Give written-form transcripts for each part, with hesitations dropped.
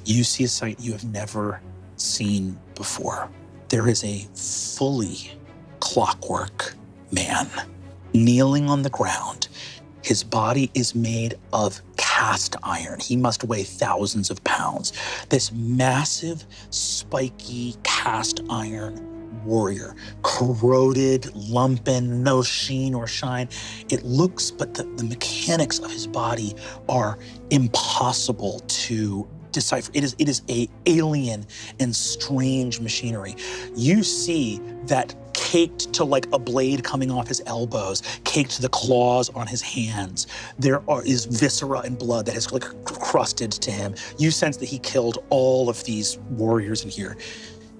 you see a sight you have never seen before. There is a fully Clockwork man kneeling on the ground. His body is made of cast iron. He must weigh thousands of pounds. This massive, spiky cast iron warrior, corroded, lumpen, no sheen or shine. It looks, but the mechanics of his body are impossible to decipher. It is a alien and strange machinery. You see that caked to like a blade coming off his elbows, caked to the claws on his hands. There is viscera and blood that has like crusted to him. You sense that he killed all of these warriors in here.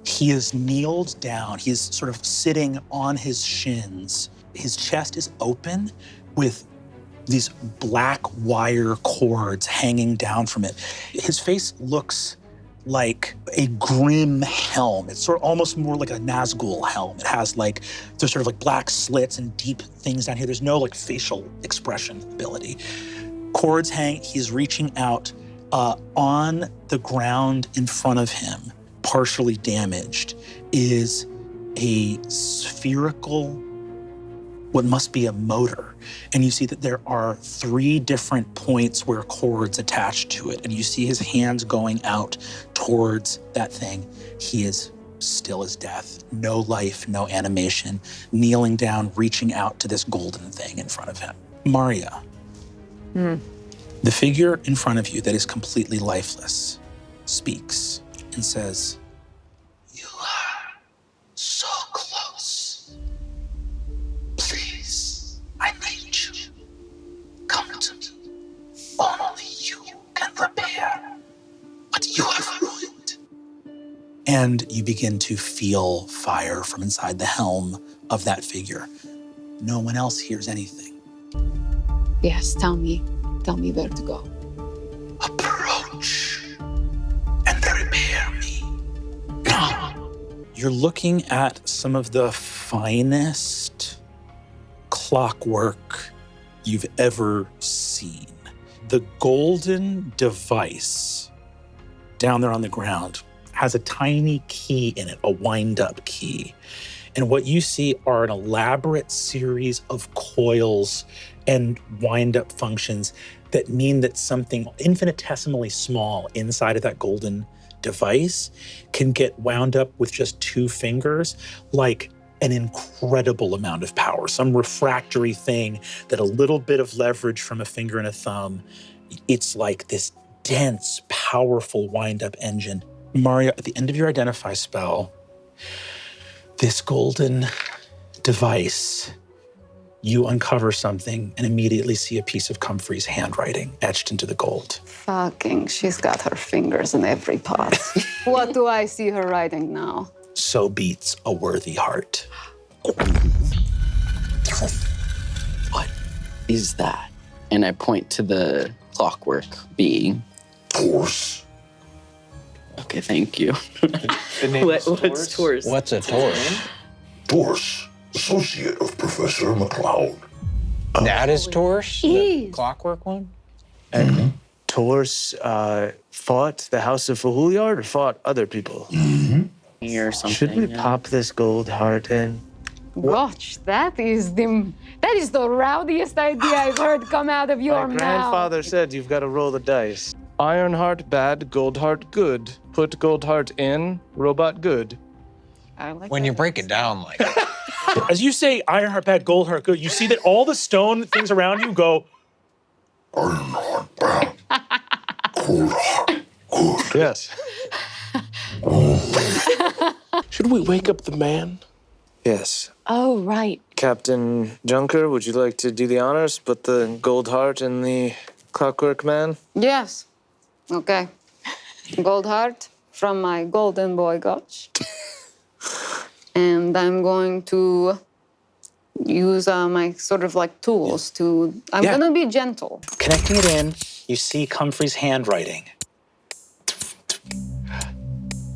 He is kneeled down. He is sort of sitting on his shins. His chest is open with these black wire cords hanging down from it. His face looks like a grim helm. It's sort of almost more like a Nazgul helm. It has like, there's sort of like black slits and deep things down here. There's no like facial expression ability. Cords hang, he's reaching out on the ground in front of him, partially damaged, is a spherical, what must be a motor. And you see that there are 3 different points where cords attach to it. And you see his hands going out towards that thing. He is still as death, no life, no animation, kneeling down, reaching out to this golden thing in front of him. Maria, the figure in front of you that is completely lifeless speaks and says, "You are so close. Please, I need you. Come to me. Only you can repair what you have ruined." And you begin to feel fire from inside the helm of that figure. No one else hears anything. Yes, tell me where to go. Approach and repair me. You're looking at some of the finest clockwork you've ever seen. The golden device down there on the ground has a tiny key in it, a wind-up key. And what you see are an elaborate series of coils and wind-up functions that mean that something infinitesimally small inside of that golden device can get wound up with just 2 fingers, like an incredible amount of power, some refractory thing that a little bit of leverage from a finger and a thumb, it's like this dense, powerful wind-up engine. Mario, at the end of your identify spell, this golden device, you uncover something and immediately see a piece of Comfrey's handwriting etched into the gold. Fucking, she's got her fingers in every pot. What do I see her writing now? So beats a worthy heart. What is that? And I point to the clockwork being. Torse. Okay, thank you. The name is What's Torse? What's a Torse? Torse, associate of Professor McLeod. That is Torse? The clockwork one? And Torse fought the House of Fahuliard or fought other people? Or something. Should we pop this gold heart in? Gosh, that is the rowdiest idea I've heard come out of your My mouth. grandfather said you've got to roll the dice. Iron heart bad, gold heart good. Put gold heart in, robot good. I like When that. you break it down like that. As you say, iron heart bad, gold heart good, you see that all the stone things around you go, Iron heart bad. Cold heart good. Yes. Should we wake up the man? Yes. Oh, right. Captain Junker, would you like to do the honors? Put the gold heart in the clockwork man? Yes. Okay. Gold heart from my golden boy Gotch. And I'm going to use my sort of like tools to, I'm Yeah. gonna be gentle. connecting it in, you see Comfrey's handwriting.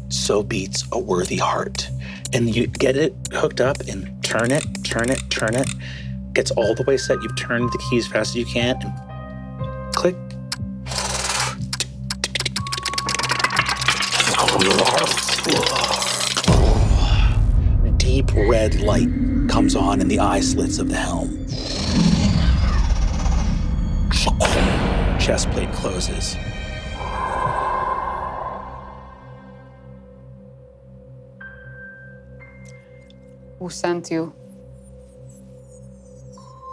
So beats a worthy heart. And you get it hooked up and turn it. Gets all the way set. You've turned the key as fast as you can and click. Deep red light comes on in the eye slits of the helm. Chest plate closes. Who sent you?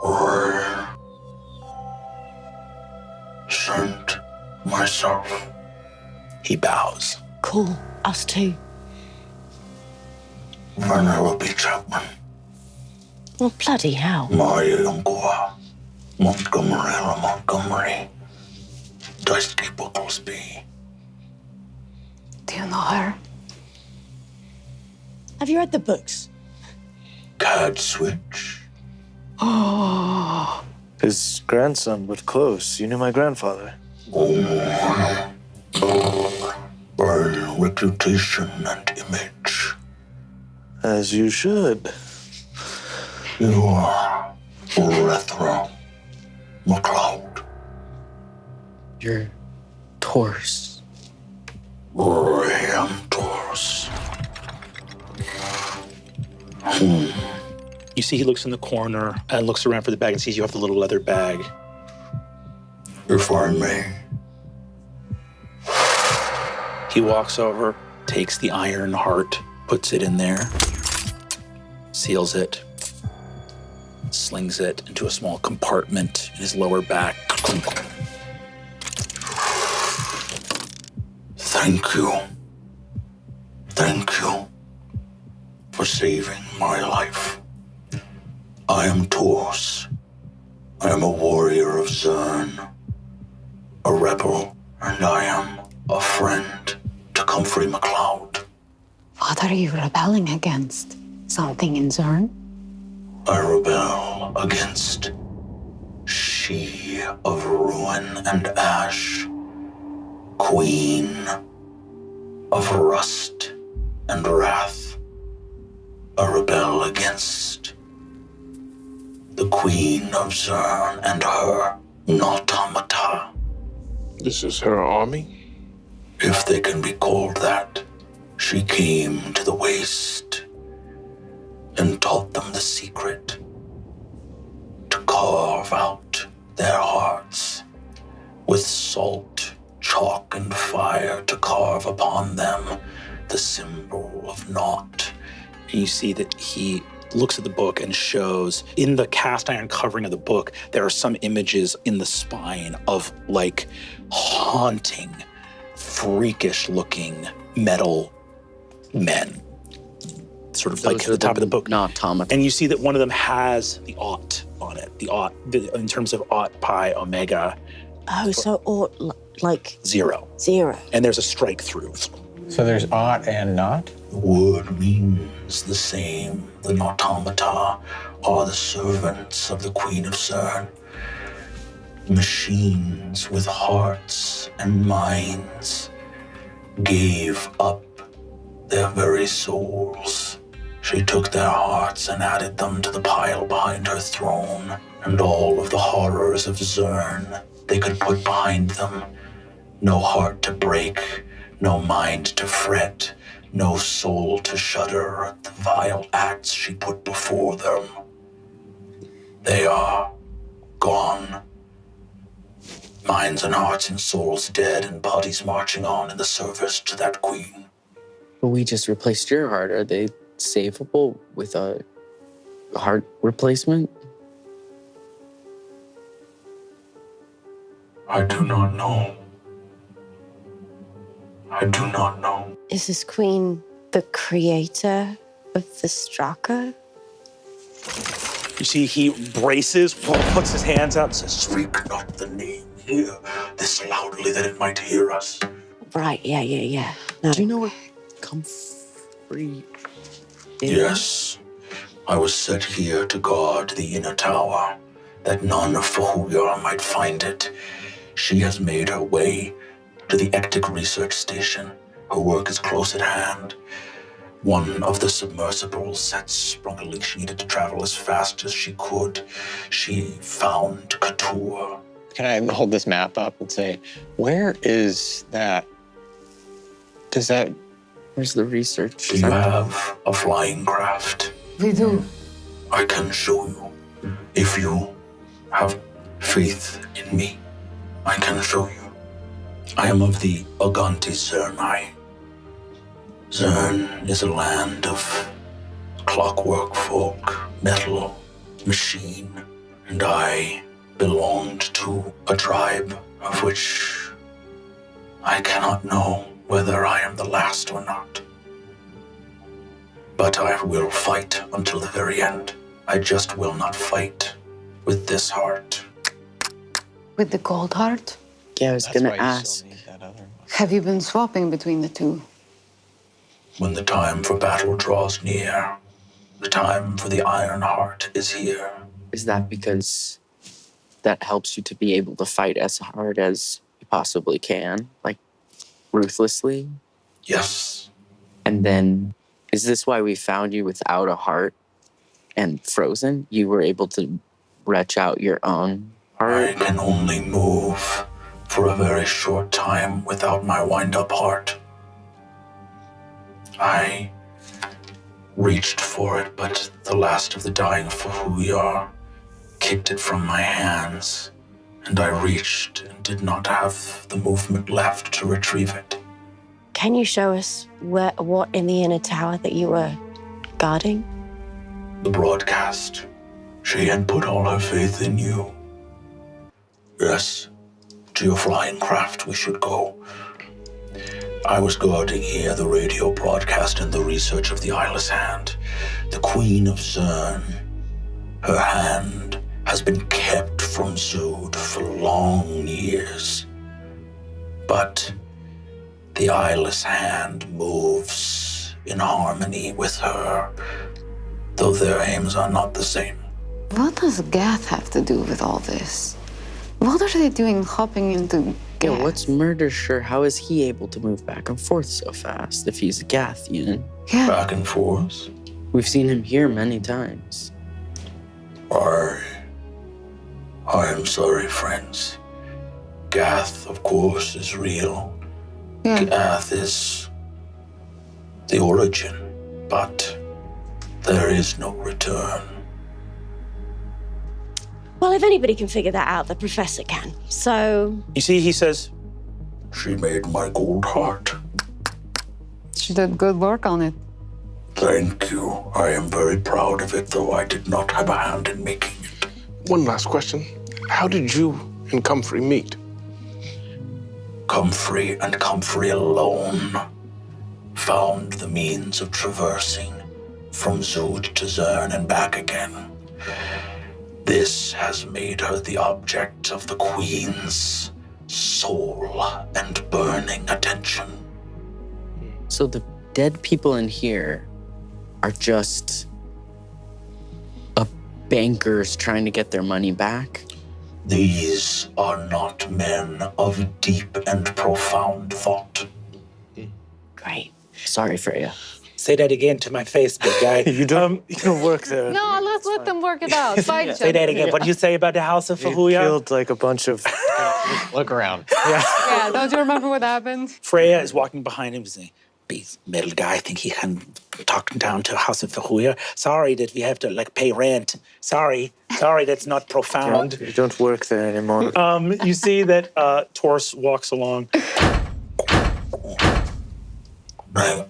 I sent myself. He bows. Cool. Us too. Vanellope Chapman, Well, bloody hell. Maya Youngua, Montgomery, Daisuke Bucklesby. Do you know her? Have you read the books? Cad Switch. His grandson, but close. You knew my grandfather. By reputation and image. As you should. You are Urethra McLeod. You're Torse. I am Torse. You see he looks in the corner and looks around for the bag and sees you have the little leather bag. If I may. He walks over, takes the iron heart, puts it in there, seals it, slings it into a small compartment in his lower back. Thank you. Thank you for saving my life. I am Torse. I am a warrior of Zern, a rebel, and I am a friend to Comfrey MacLeod. What are you rebelling against? Something in Zern? I rebel against she of ruin and ash, queen of rust and wrath. I rebel against the queen of Zern and her automata, This is her army? if they can be called that. She came to the waste and taught them the secret to carve out their hearts with salt, chalk, and fire, to carve upon them the symbol of naught. And you see that he looks at the book and shows in the cast iron covering of the book, there are some images in the spine of like haunting, freakish looking metal men. Sort of like at the top of the book. Automata. And you see that one of them has the Aught on it. The Aught, in terms of Aught Pi Omega Oh, so like 0. 0. And there's a strike through. So there's ought and not? The word means the same. The automata are the servants of the Queen of Zern. Machines with hearts and minds gave up their very souls. She took their hearts and added them to the pile behind her throne, and all of the horrors of Zern they could put behind them. No heart to break, no mind to fret, no soul to shudder at the vile acts she put before them. They are gone. Minds and hearts and souls dead, and bodies marching on in the service to that queen. But we just replaced your heart. Are they savable with a heart replacement? I do not know. I do not know. Is this queen the creator of the Straka? You see he braces, puts his hands out and says, Speak not the name here this loudly that it might hear us. Right, yeah. No. Do you know where Comfrey is? Yes, I was set here to guard the inner tower, that none of Fahuya might find it. She has made her way to the Ectic research station. Her work is close at hand. One of the submersibles had sprung a leak. She needed to travel as fast as she could. She found Katur. Can I hold this map up and say, where is that? Does that Where's the research? Do you have a flying craft? We do. I can show you. If you have faith in me, I can show you. I am of the Oganti Zernai. Zern is a land of clockwork folk, metal, machine, and I belonged to a tribe of which I cannot know whether I am the last or not. But I will fight until the very end. I just will not fight with this heart. With the gold heart? Yeah, I was That's gonna why you ask. still need that other one. Have you been swapping between the two? When the time for battle draws near, the time for the Iron Heart is here. Is that because that helps you to be able to fight as hard as you possibly can, like ruthlessly? Yes, And then, is this why we found you without a heart and frozen? You were able to retch out your own I heart? can only move for a very short time without my wind-up heart. I reached for it, but the last of the dying Fahuya kicked it from my hands, and I reached and did not have the movement left to retrieve it. Can you show us what in the inner tower that you were guarding? The broadcast. She had put all her faith in you. Yes, to your flying craft we should go. I was guarding here the radio broadcast and the research of the Eyeless Hand, the Queen of Zern. Her hand has been kept from Zood for long years. But the Eyeless Hand moves in harmony with her, though their aims are not the same. What does Gath have to do with all this? What are they doing hopping into Yeah, Gath? what's Murder Sure? How is he able to move back and forth so fast if he's a Gathian? Yeah, Back and forth. We've seen him here many times. I am sorry, friends. Gath, of course, is real. yeah. Gath is the origin, but there is no return. Well, if anybody can figure that out, the professor can. So, You see, he says, She made my gold heart. She did good work on it. Thank you. I am very proud of it, though I did not have a hand in making it. One last question. How did you and Comfrey meet? Comfrey and Comfrey alone found the means of traversing from Zood to Zern and back again. This has made her the object of the Queen's soul and burning attention. So the dead people in here are just bankers trying to get their money back? These are not men of deep and profound thought. great. Sorry, Freya. say that again to my face, big guy. You don't work there. No, let's let them work it out. Fight each Say that other. again. What did you say about the House of You Fahuya? killed like a bunch of. Look around. Yeah, don't you remember what happened? Freya is walking behind him saying, "This metal guy think he can talk down to House of Fahuya. Sorry that we have to pay rent. Sorry, that's not profound." You don't work there anymore. You see that Torse walks along.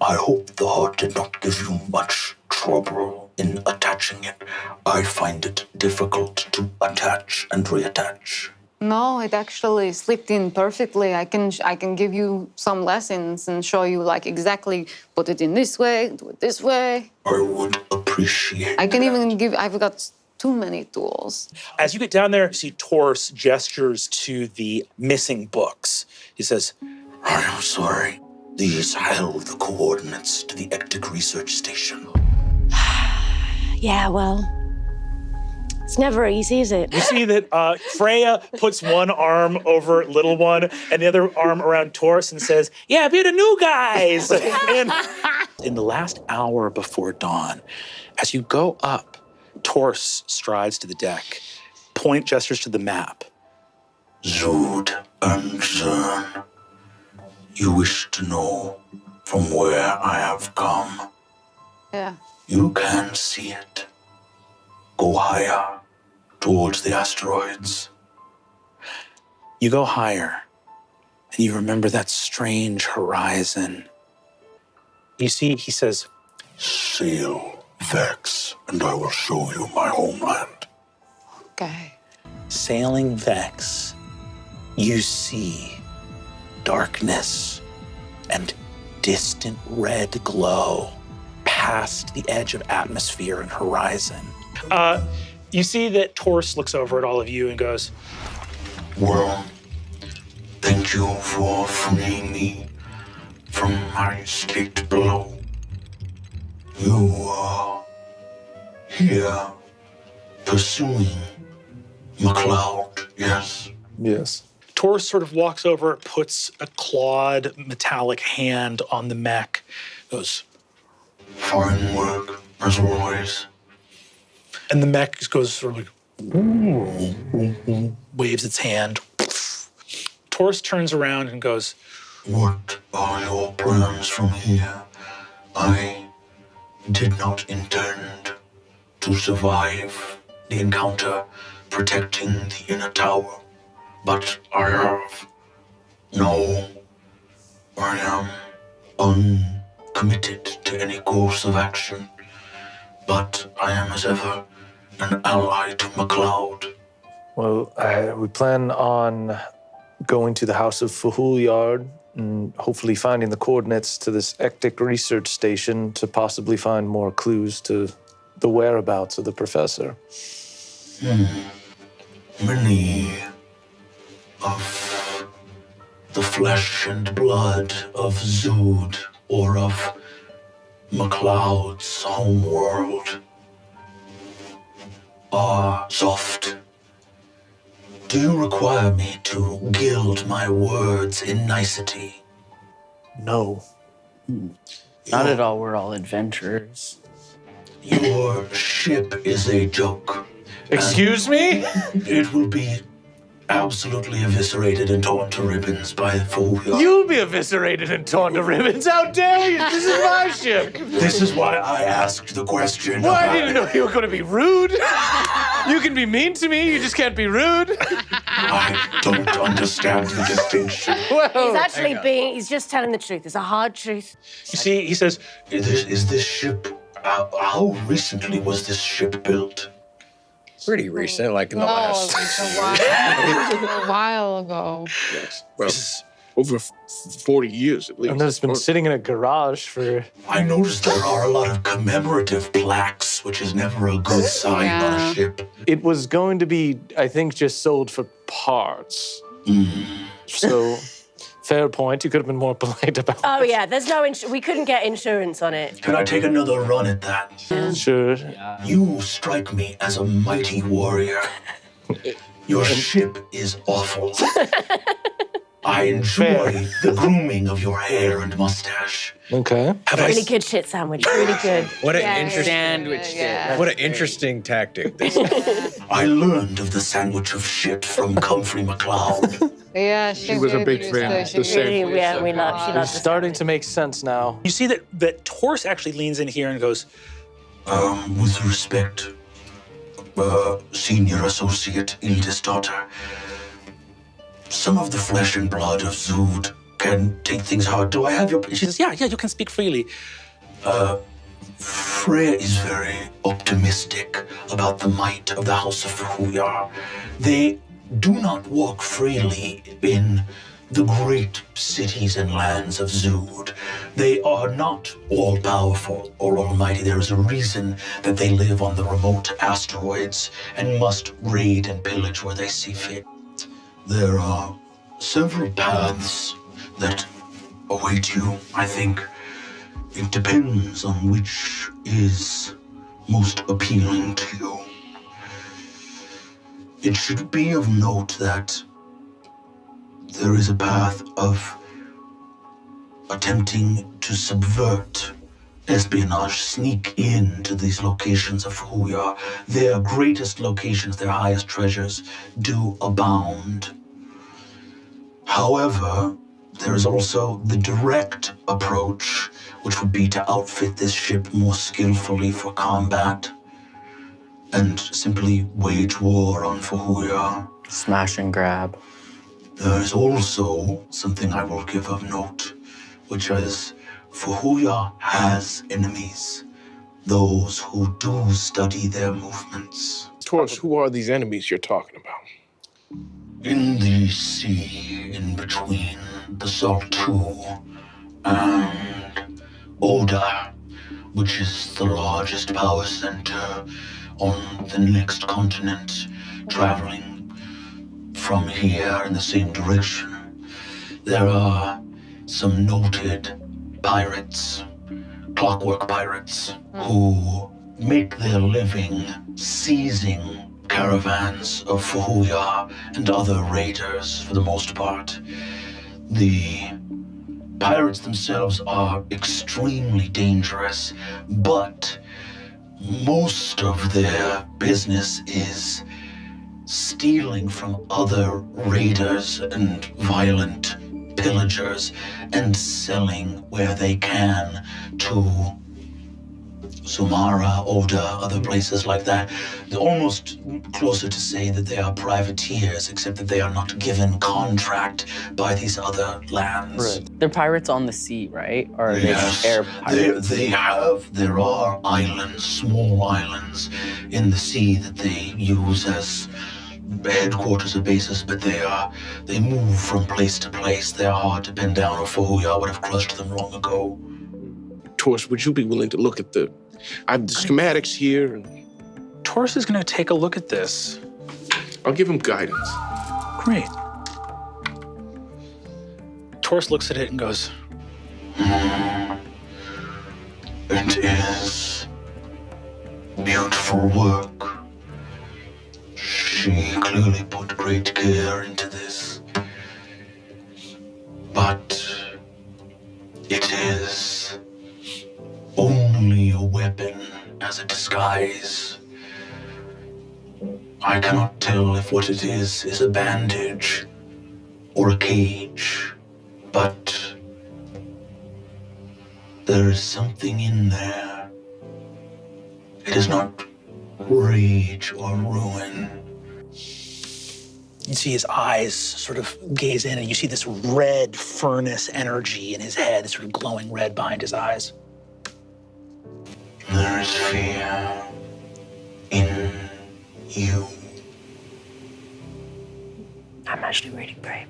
I hope the heart did not give you much trouble in attaching it. I find it difficult to attach and reattach. No, it actually slipped in perfectly. I can give you some lessons and show you exactly put it in this way, do it this way. I would appreciate I can that. even give. I've got too many tools. As you get down there, you see Torse gestures to the missing books. He says, I am sorry. These held the coordinates to the Ectic research station. Yeah, well, it's never easy, is it? you see that Freya puts one arm over little one and the other arm around Torse and says, "Yeah, we're the new guys." And in the last hour before dawn, as you go up, Torse strides to the deck, gestures to the map. Zood and Zern. You wish to know from where I have come. Yeah. You can see it. Go higher, towards the asteroids. You go higher, and you remember that strange horizon. You see, he says, Sail, Vex, and I will show you my homeland. Okay. sailing Vex, you see darkness and distant red glow past the edge of atmosphere and horizon. You see that Torse looks over at all of you and goes, Well, thank you for freeing me from my state below. You are here pursuing McLeod, yes? Yes. Torse sort of walks over, puts a clawed metallic hand on the mech, goes, Fine work, as always. and the mech goes sort of like, waves its hand. Torse turns around and goes, What are your plans from here? I did not intend to survive the encounter protecting the inner tower, but I have. No, I am uncommitted to any course of action, but I am as ever an ally to McLeod. Well, we plan on going to the House of Fuhulyard and hopefully finding the coordinates to this Ectic research station to possibly find more clues to the whereabouts of the professor. Many of the flesh and blood of Zood or of McLeod's homeworld are soft. Do you require me to gild my words in nicety? No. Not at all. We're all adventurers. Your ship is a joke. Excuse me? It will be absolutely eviscerated and torn to ribbons by Fuhulyard. You'll be eviscerated and torn to ribbons. How dare you? This is my ship. This is why I asked the question. Well, I didn't know you were going to be rude. You can be mean to me. You just can't be rude. I don't understand the distinction. He's actually he's just telling the truth. It's a hard truth. you see, he says, Is this ship, how recently was this ship built? Pretty recent, like in the last. A while ago. Well, over 40 years at least. I know it's been sitting in a garage for... I noticed there are a lot of commemorative plaques, which is never a good sign on a Yeah. ship. It was going to be, I think, just sold for parts. So, fair point. You could have been more polite about Oh yeah, there's no we couldn't get insurance on it. Can I take another run at that? it. Sure. You strike me as a mighty warrior. Your ship is awful. I enjoy the grooming of your hair and mustache. Okay. have I Really good shit sandwich. Really good. What an Yeah, interesting Sandwich. Yeah. What an interesting tactic. This is. I learned of the sandwich of shit from Comfrey McLeod. Yeah, She was a big fan. The same. Really, yeah, we love. She It's loves the starting to make sense now. You see that Torse actually leans in here and goes, With respect, senior associate eldest daughter, some of the flesh and blood of Zood can take things hard. Do I have your... she says, yeah, you can speak freely. Freya is very optimistic about the might of the House of Fuhulyar. They do not walk freely in the great cities and lands of Zood. They are not all-powerful or almighty. There is a reason that they live on the remote asteroids and must raid and pillage where they see fit. There are several paths that await you, I think. It depends on which is most appealing to you. It should be of note that there is a path of attempting to subvert espionage, sneak into these locations of Fuhulyar. Their greatest locations, their highest treasures, do abound. However, There is also the direct approach, which would be to outfit this ship more skillfully for combat and simply wage war on Fuhuya. Smash and grab. There is also something I will give of note, which is Fuhuya has enemies, those who do study their movements. Torse, who are these enemies you're talking about? In the sea, in between the Saltu and Oda, which is the largest power center on the next continent, traveling from here in the same direction, there are some noted pirates, Clockwork pirates, who make their living seizing caravans of Fuhuya and other raiders for the most part. The pirates themselves are extremely dangerous, but most of their business is stealing from other raiders and violent pillagers and selling where they can to Zumhara, Oda, other places like that. They're almost closer to say that they are privateers, except that they are not given contract by these other lands. Right. They're pirates on the sea, right? Or are Yes, they air pirates? there are islands, small islands in the sea that they use as headquarters or bases, but they move from place to place. They are hard to pin down, or Fuhuya would have crushed them long ago. Torse, would you be willing to look at I have the schematics here, and Torse is going to take a look at this. I'll give him guidance. Great. Torse looks at it and goes, It is beautiful work. She clearly put great care into this. But it is only a weapon as a disguise. I cannot tell if what it is a bandage or a cage, but there is something in there. It is not rage or ruin. you see his eyes sort of gaze in, and you see this red furnace energy in his head, sort of glowing red behind his eyes. There is fear in you. I'm actually really brave.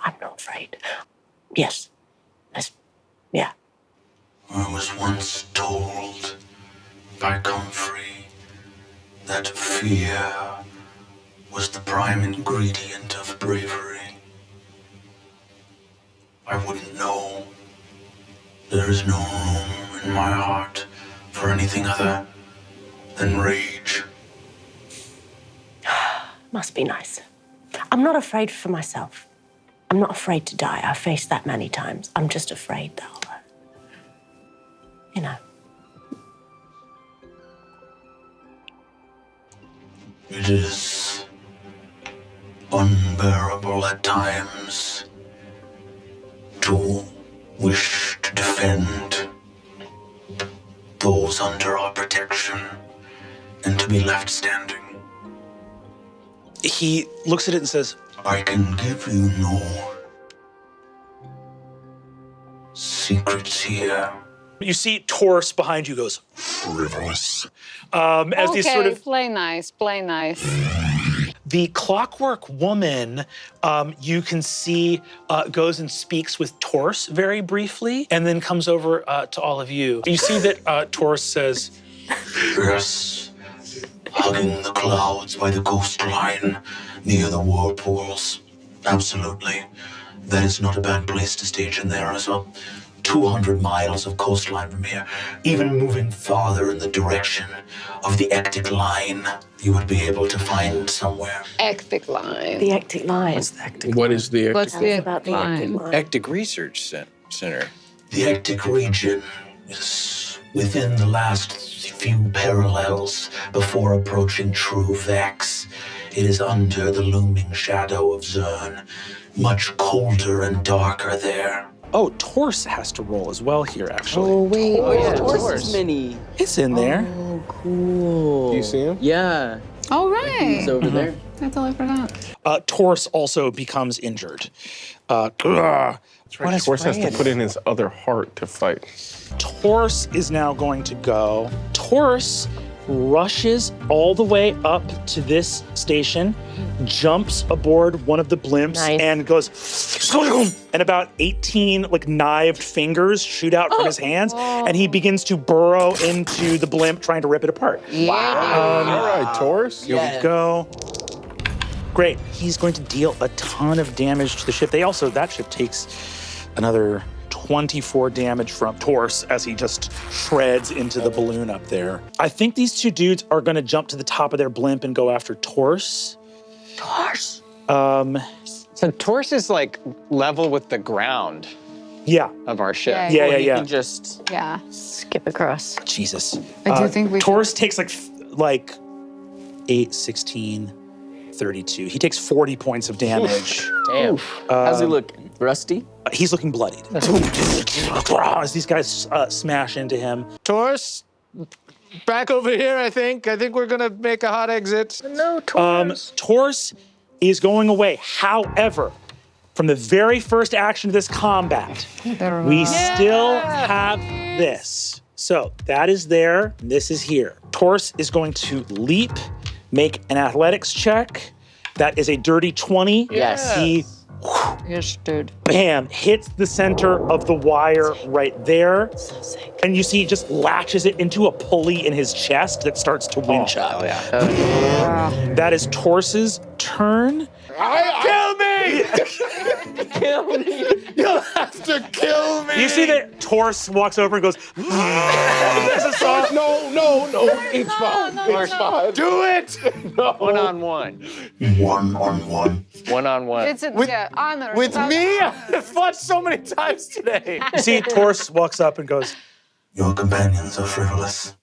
I'm not afraid. Yes. Yeah. I was once told by Comfrey that fear was the prime ingredient of bravery. I wouldn't know. There is no room in my heart for anything other than rage. Must be nice. I'm not afraid for myself. I'm not afraid to die. I've faced that many times. I'm just afraid that It is unbearable at times to wish to defend those under our protection and to be left standing. He looks at it and says, I can give you no secrets here. you see Torse behind you goes, Frivolous. as these sort of, play nice, play nice. the Clockwork woman, you can see goes and speaks with Torse very briefly, and then comes over to all of you. You see that Torse says, Yes, hugging the clouds by the coastline near the whirlpools. Absolutely. That is not a bad place to stage in there as well. 200 miles of coastline from here. Even moving farther in the direction of the Ectic line, you would be able to find somewhere. Ectic line. the Ectic line. What's the Ectic? What is the What's Tell the us about Ectic the Ectic line? line. Ectic Research Center. The Ectic region is within the last few parallels before approaching true Vex. It is under the looming shadow of Zern, much colder and darker there. Oh, Torse has to roll as well here, actually. Oh, wait. Oh, yeah, Torse's Torse. mini. It's in there. Oh, cool. Do you see him? Yeah. All He's right. over there. I totally forgot. Torse also becomes injured. That's right. Torse has to put in his other heart to fight. Torse is now going to go. Torse rushes all the way up to this station, jumps aboard one of the blimps, Nice. and goes, and about 18 knived fingers shoot out from his hands, and he begins to burrow into the blimp, trying to rip it apart. All right, Torse. Here we go. Great. He's going to deal a ton of damage to the ship. That ship takes another 24 damage from Torse as he just shreds into the balloon up there. I think these two dudes are going to jump to the top of their blimp and go after Torse. Torse. So Torse is level with the ground Yeah. of our ship. Yeah. Yeah, yeah, You yeah. can just... Yeah. Skip across. Jesus. I do think we Torse takes 8, 16, 32. He takes 40 points of damage. Damn. How's he looking? Rusty? He's looking bloodied. As these guys smash into him. Torse, back over here, I think. I think we're gonna make a hot exit. No, Torse. Torse is going away. However, from the very first action of this combat, we still have this. So that is there, and this is here. Torse is going to leap, make an athletics check. That is a dirty 20. Yes. He, Yes, dude. bam, hits the center of the wire right there. So sick. And you see he just latches it into a pulley in his chest that starts to winch up. That is Torse's turn. Kill me! Kill me. You'll have to kill me! You see that Torse walks over and goes, No, it's fine. It's fine. Do it! No. One-on-one. One-on-one. One-on-one. It's honor. With me? I've fought so many times today. you see Torse walks up and goes, Your companions are frivolous.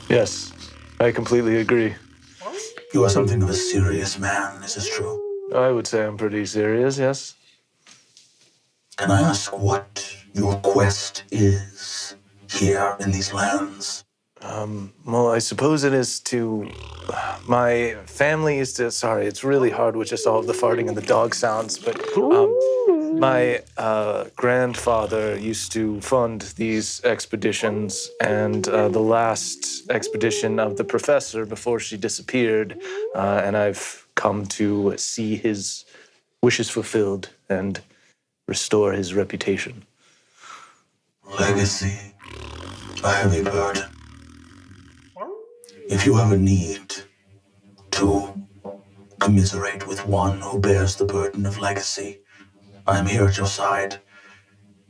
Yes, I completely agree. You are something of a serious man, is this true? I would say I'm pretty serious, yes. Can I ask what your quest is here in these lands? Well, I suppose it is to... My family used to... Sorry, it's really hard with just all of the farting and the dog sounds, but my grandfather used to fund these expeditions, and the last expedition of the professor before she disappeared, and I've come to see his wishes fulfilled and restore his reputation. Legacy, a heavy burden. If you ever need to commiserate with one who bears the burden of legacy, I am here at your side.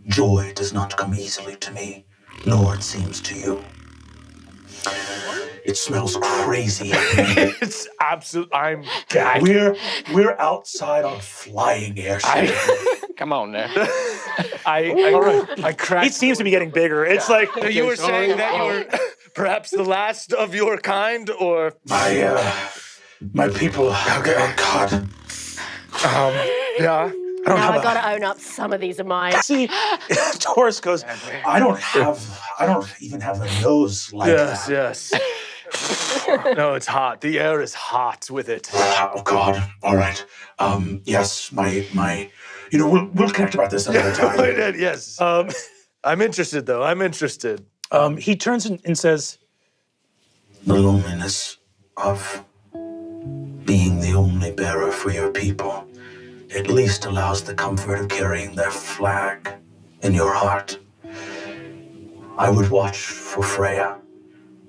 Joy does not come easily to me, nor it seems to you. It smells crazy. It's absolute... I'm gagging. We're outside on flying airship. Come on now. I cracked... it seems to be getting bigger. It's like, You were saying that you were perhaps the last of your kind, or... My people. Oh God. Yeah. Now I gotta own up. Some of these are mine. see, Torse goes, I don't even have a nose like that. Yes. No, it's hot. The air is hot with it. Oh God. All right. Yes, my. We'll connect about this another time. Yes. I'm interested, though. I'm interested. he turns and says, The loneliness of being the only bearer for your people at least allows the comfort of carrying their flag in your heart. I would watch for Freya.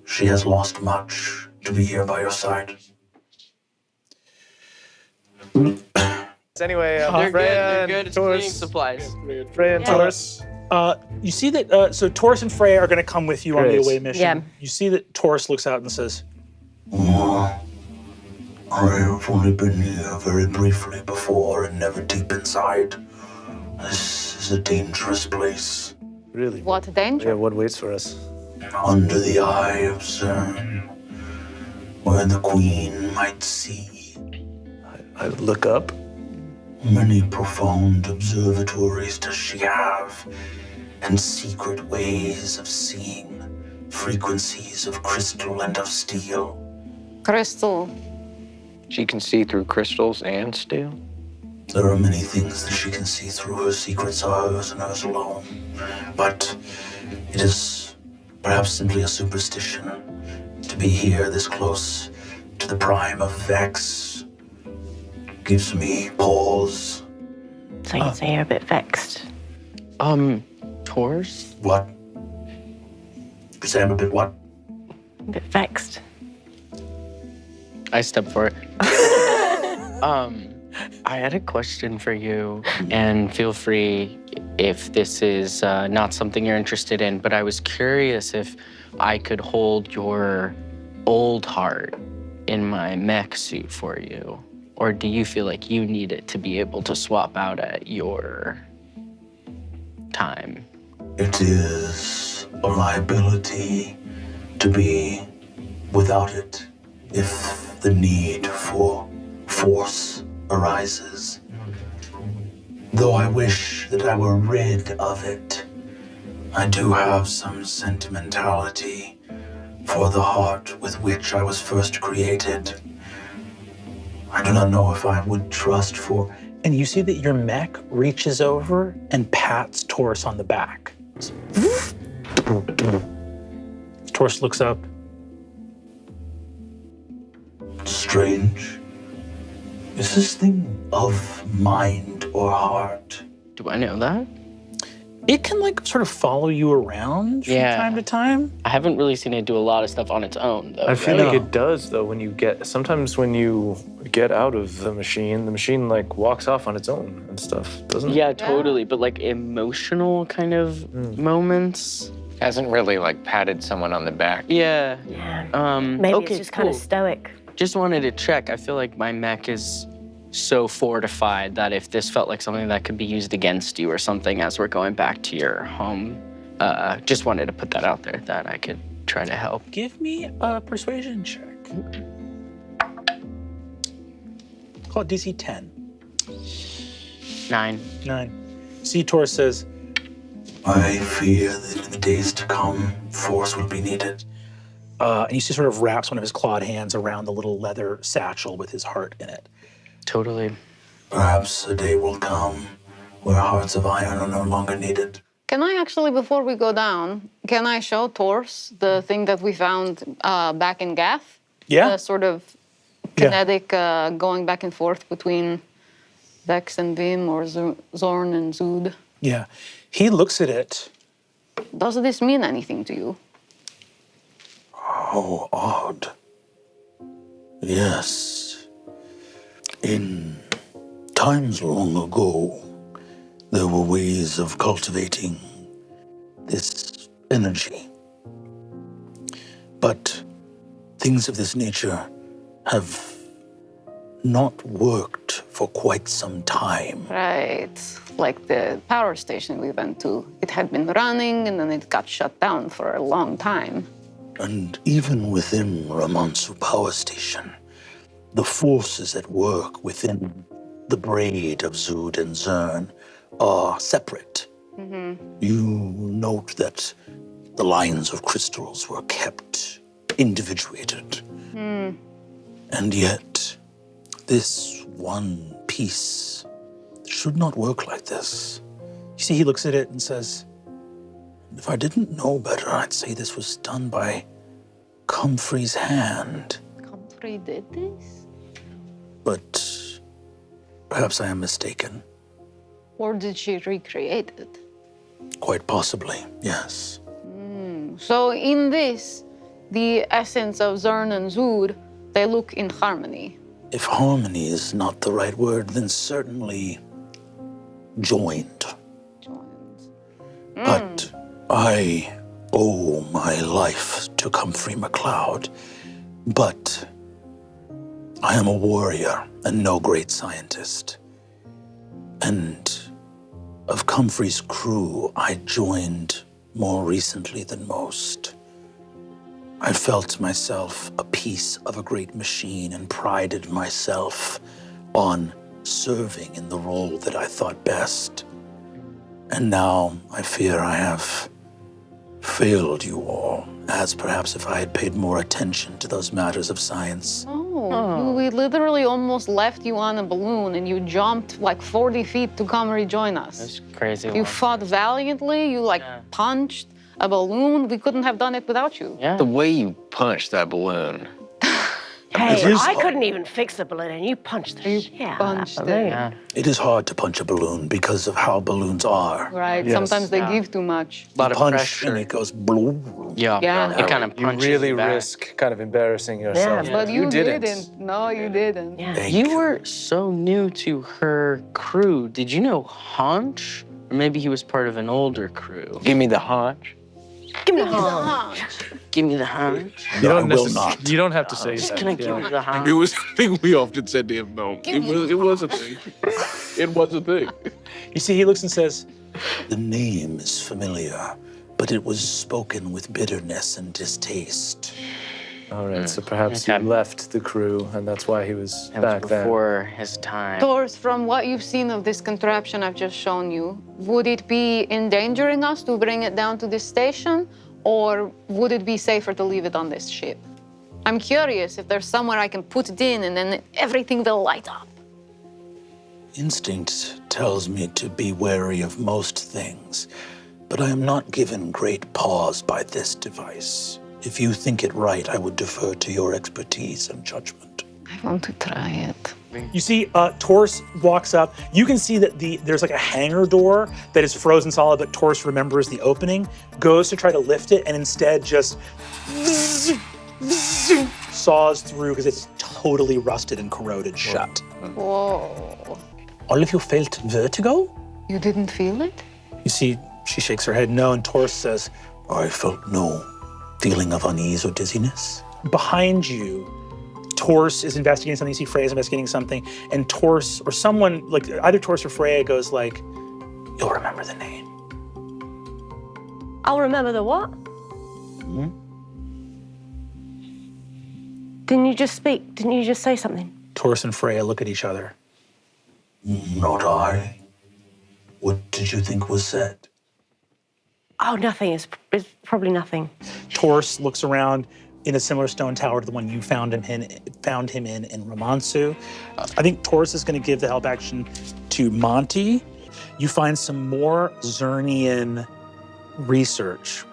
She has lost much to be here by your side. Anyway, They're Freya good. and It's cleaning Torse. supplies. Freya and Torse. you see that, so Torse and Freya are going to come with you on the Great. away mission. Yeah. You see that Torse looks out and says, I've only been here very briefly before and never deep inside. This is a dangerous place. Really? What danger? Yeah, what waits for us? Under the eye of Zern, where the Queen might see I look up. Many profound observatories does she have, and secret ways of seeing frequencies of crystal and of steel. Crystal. She can see through crystals and steel. There are many things that she can see through. Her secrets are hers and hers alone. But it is perhaps simply a superstition to be here this close to the prime of Vex. Gives me pause. So you'd say you're a bit vexed. Torse? What? You say I'm a bit what? A bit vexed. I step forward. I had a question for you, and feel free if this is not something you're interested in, but I was curious if I could hold your old heart in my mech suit for you. Or do you feel like you need it to be able to swap out at your time? It is a liability to be without it if the need for force arises. Though I wish that I were rid of it, I do have some sentimentality for the heart with which I was first created. I do not know if I would trust for... And you see that your mech reaches over and pats Torse on the back. Torse looks up. Strange. Is this thing of mind or heart? Do I know that? It can like sort of follow you around from Yeah. time to time. I haven't really seen it do a lot of stuff on its own, though. I feel right? like it does, though, sometimes when you get out of the machine like walks off on its own and stuff, doesn't it? Yeah, totally. But like emotional kind of moments. Hasn't really like patted someone on the back. Yeah. Yeah. Maybe okay, it's just kind of cool. stoic. Just wanted to check. I feel like my mech is so fortified that if this felt like something that could be used against you or something as we're going back to your home, just wanted to put that out there that I could try to help. Give me a persuasion check. Call it DC 10. 9. See, Torse says, I fear that in the days to come, force will be needed. and you see sort of wraps one of his clawed hands around the little leather satchel with his heart in it. Totally. Perhaps a day will come where hearts of iron are no longer needed. Can I actually, before we go down, can I show Torse the thing that we found back in Gath? Yeah. The sort of kinetic going back and forth between Vex and Vim or Zorn and Zood. Yeah. He looks at it. Does this mean anything to you? How odd. Yes. In times long ago, there were ways of cultivating this energy. But things of this nature have not worked for quite some time. Right. Like the power station we went to. It had been running and then it got shut down for a long time. And even within Ramansu Power Station, the forces at work within the braid of Zood and Zern are separate. You note that the lines of crystals were kept individuated. And yet, this one piece should not work like this. You see, he looks at it and says, If I didn't know better, I'd say this was done by Comfrey's hand. Comfrey did this? But perhaps I am mistaken. Or did she recreate it? Quite possibly, yes. So in this, the essence of Zern and Zood, they look in harmony. If harmony is not the right word, then certainly joined. But I owe my life to Comfrey MacLeod. But I am a warrior and no great scientist. And of Comfrey's crew, I joined more recently than most. I felt myself a piece of a great machine and prided myself on serving in the role that I thought best. And now I fear I have failed you all, as perhaps if I had paid more attention to those matters of science. Oh, we literally almost left you on a balloon and you jumped like 40 feet to come rejoin us. That's crazy. You fought valiantly, you punched a balloon. We couldn't have done it without you. Yeah. The way you punched that balloon. Hey, is I hard. couldn't even fix the balloon, and you punched the shit out of punched that it. balloon. Yeah. It is hard to punch a balloon because of how balloons are. Right, Yes. sometimes they Yeah. give too much. A lot of Punch pressure. and it goes bloom. Yeah. Yeah. It kind of You punches really you back. risk kind of embarrassing yourself. Yeah. But you didn't. didn't. No, you didn't. Yeah. Thank You were so new to her crew. Did you know Haunch? Or maybe he was part of an older crew. Give me the haunch. Give me the hand. Give me the Haunch. You No, I don't will necess- not. You don't have to say Just that. gonna give me the Haunch. It was a thing we often said to him, though. It was a thing. It was a thing. You see, he looks and says, The name is familiar, but it was spoken with bitterness and distaste. All right, so perhaps he Okay. left the crew, and that's why he was It back was there. before his time. Torse, from what you've seen of this contraption I've just shown you, would it be endangering us to bring it down to this station, or would it be safer to leave it on this ship? I'm curious if there's somewhere I can put it in and then everything will light up. Instinct tells me to be wary of most things, but I am not given great pause by this device. If you think it right, I would defer to your expertise and judgment. I want to try it. you see, Torse walks up. You can see that there's like a hangar door that is frozen solid, but Torse remembers the opening, goes to try to lift it, and instead just saws through because it's totally rusted and corroded shut. Whoa. All of you felt vertigo? You didn't feel it? You see, she shakes her head no, and Torse says, I felt no feeling of unease or dizziness. behind you, Torse is investigating something. You see Freya's investigating something, and Torse or someone like either Torse or Freya goes like, "You'll remember the name." I'll remember the what? Didn't you just speak? Didn't you just say something? Torse and Freya look at each other. Not I. What did you think was said? Oh, nothing. It's probably nothing. Torse looks around in a similar stone tower to the one you found him in Romansu. I think Torse is going to give the help action to Monty. You find some more Zernian research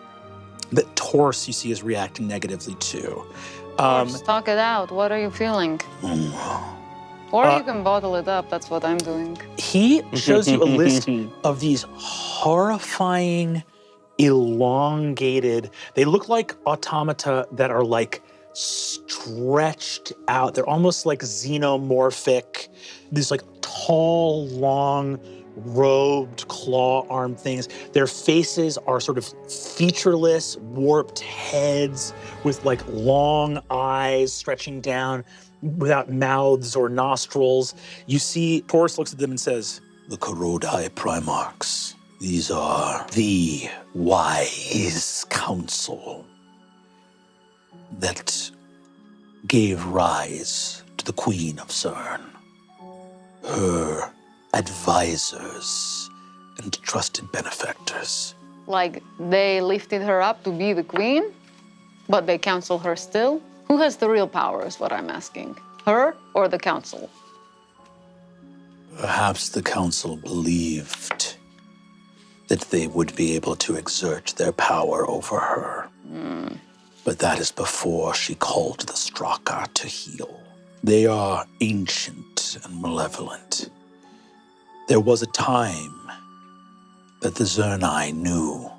that Torse, you see, is reacting negatively to. Torse, talk it out. What are you feeling? Or you can bottle it up. That's what I'm doing. He shows you a list of these horrifying, elongated, they look like automata that are like stretched out. They're almost like xenomorphic, these like tall, long, robed claw-armed things. Their faces are sort of featureless, warped heads with like long eyes stretching down without mouths or nostrils. You see, Torse looks at them and says, The Corrodai Primarchs. These are the wise council that gave rise to the Queen of Cern. Her advisors and trusted benefactors. Like they lifted her up to be the queen, but they counsel her still? Who has the real power is what I'm asking. Her or the council? Perhaps the council believed that they would be able to exert their power over her. But that is before she called the Straka to heal. They are ancient and malevolent. There was a time that the Zernai knew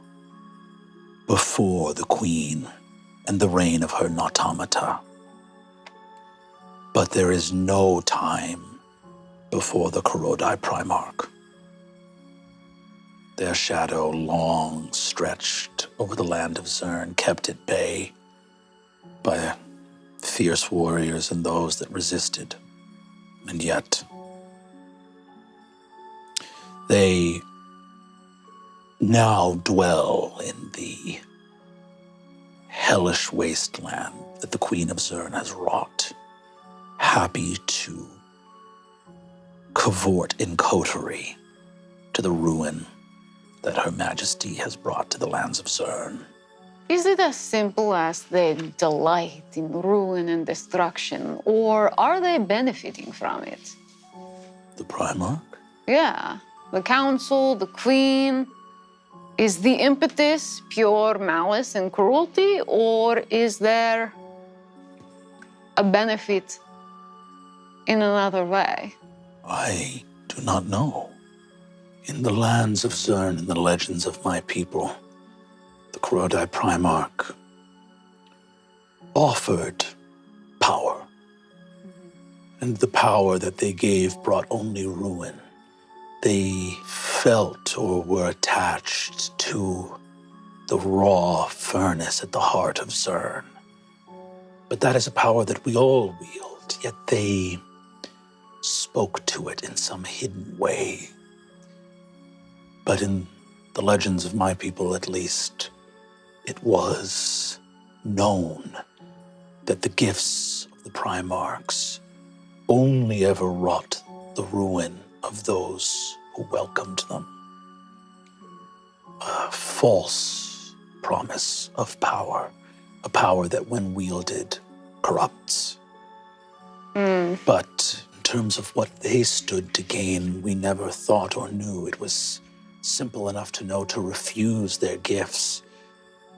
before the Queen and the reign of her Nautomata. But there is no time before the Corrodai Primarch. Their shadow long stretched over the land of Zern, kept at bay by fierce warriors and those that resisted. And yet, they now dwell in the hellish wasteland that the Queen of Zern has wrought, happy to cavort in coterie to the ruin that Her Majesty has brought to the lands of Zern. Is it as simple as they delight in ruin and destruction, or are they benefiting from it? The Primarch? Yeah, the council, the queen. Is the impetus pure malice and cruelty, or is there a benefit in another way? I do not know. In the lands of Zern and the legends of my people, the Kurodai Primarch offered power. And the power that they gave brought only ruin. They felt or were attached to the raw furnace at the heart of Zern. But that is a power that we all wield, yet they spoke to it in some hidden way. But in the legends of my people, at least, it was known that the gifts of the Primarchs only ever wrought the ruin of those who welcomed them. A false promise of power, a power that when wielded corrupts. But in terms of what they stood to gain, we never thought or knew. It was simple enough to know to refuse their gifts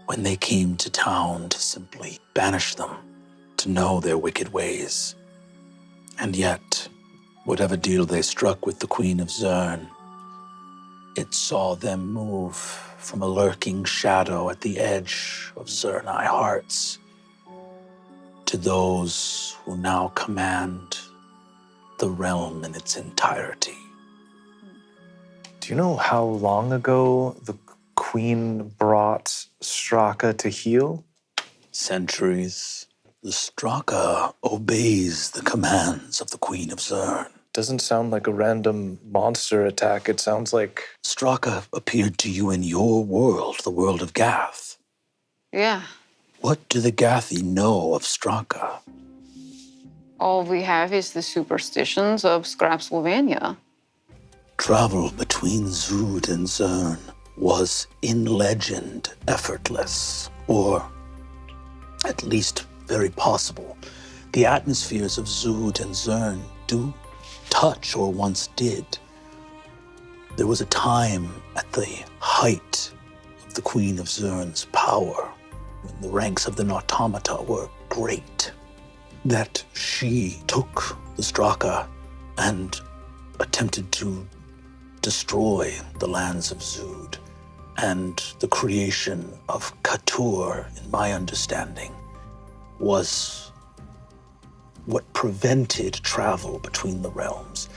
when they came to town, to simply banish them, to know their wicked ways. And yet, whatever deal they struck with the Queen of Zern, it saw them move from a lurking shadow at the edge of Zernai hearts to those who now command the realm in its entirety. Do you know how long ago the Queen brought Straka to heal? Centuries. The Straka obeys the commands of the Queen of Zern. Doesn't sound like a random monster attack. It sounds like... Straka appeared to you in your world, the world of Gath. Yeah. What do the Gathi know of Straka? All we have is the superstitions of Scrap Slovenia. Travel between Zud and Zern was, in legend, effortless, or at least very possible. The atmospheres of Zud and Zern do touch, or once did. There was a time at the height of the Queen of Zern's power, when the ranks of the Nautomata were great, that she took the Straka and attempted to destroy the lands of Zud. And the creation of Katur, in my understanding, was what prevented travel between the realms.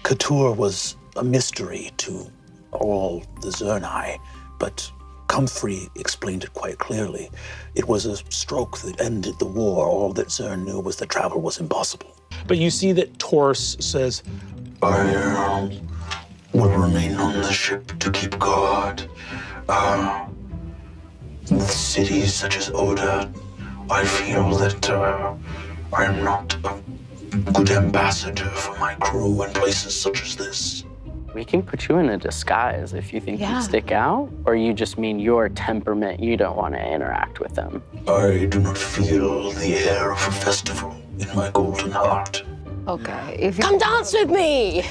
Katur was a mystery to all the Zernai, but Comfrey explained it quite clearly. It was a stroke that ended the war. All that Zern knew was that travel was impossible. But you see that Torse says, I will remain on the ship to keep guard. With cities such as Oda, I feel that I am not a good ambassador for my crew in places such as this. We can put you in a disguise if you think Yeah. you stick out, or you just mean your temperament, you don't want to interact with them. I do not feel the air of a festival in my golden heart. Okay, if you... Come dance with me!